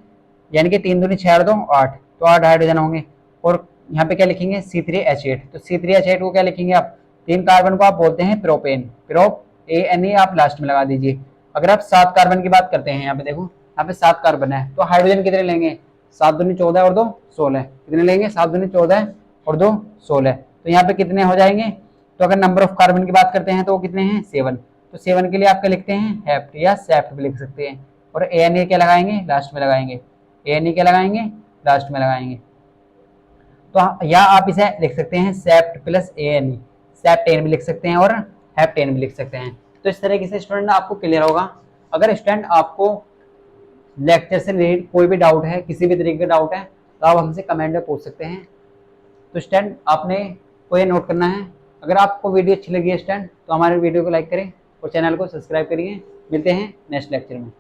यानी कि 3 दूनी 6 और 2 8, तो 8 हाइड्रोजन होंगे। और यहाँ पे क्या लिखेंगे, C3H8। तो C3H8 को क्या लिखेंगे आप, 3 कार्बन को आप बोलते हैं प्रोपेन। प्रोप ANE आप लास्ट में लगा दीजिए। अगर आप 7 कार्बन की बात करते हैं, यहाँ पे देखो, यहाँ पे 7 कार्बन है तो हाइड्रोजन कितने लेंगे, 7 दूनी 14 और 2 16। कितने लेंगे, 7 दूनी 14 और 2 16। तो यहाँ पे कितने हो जाएंगे। तो अगर नंबर ऑफ कार्बन की बात करते हैं तो वो कितने हैं, 7। तो 7 के लिए आप क्या लिखते हैं, हेप्ट या सेप्ट भी लिख सकते हैं। और ANA क्या लगाएंगे, लास्ट में लगाएंगे। ANA क्या लगाएंगे, लास्ट में लगाएंगे। तो या आप इसे लिख सकते हैं सेप्ट प्लस ANE, सेप्टेन भी लिख सकते हैं और हेप्टेन भी लिख सकते हैं। तो इस तरीके से स्टूडेंट आपको क्लियर होगा। अगर स्टूडेंट आपको लेक्चर से रिलेटेड कोई भी डाउट है, किसी भी तरीके का डाउट है, तो आप हमसे कमेंट में पूछ सकते हैं। तो स्टूडेंट आपने को ये नोट करना है, अगर आपको वीडियो अच्छी लगी है स्टूडेंट तो हमारे वीडियो को लाइक करें और चैनल को सब्सक्राइब करिए। मिलते हैं नेक्स्ट लेक्चर में।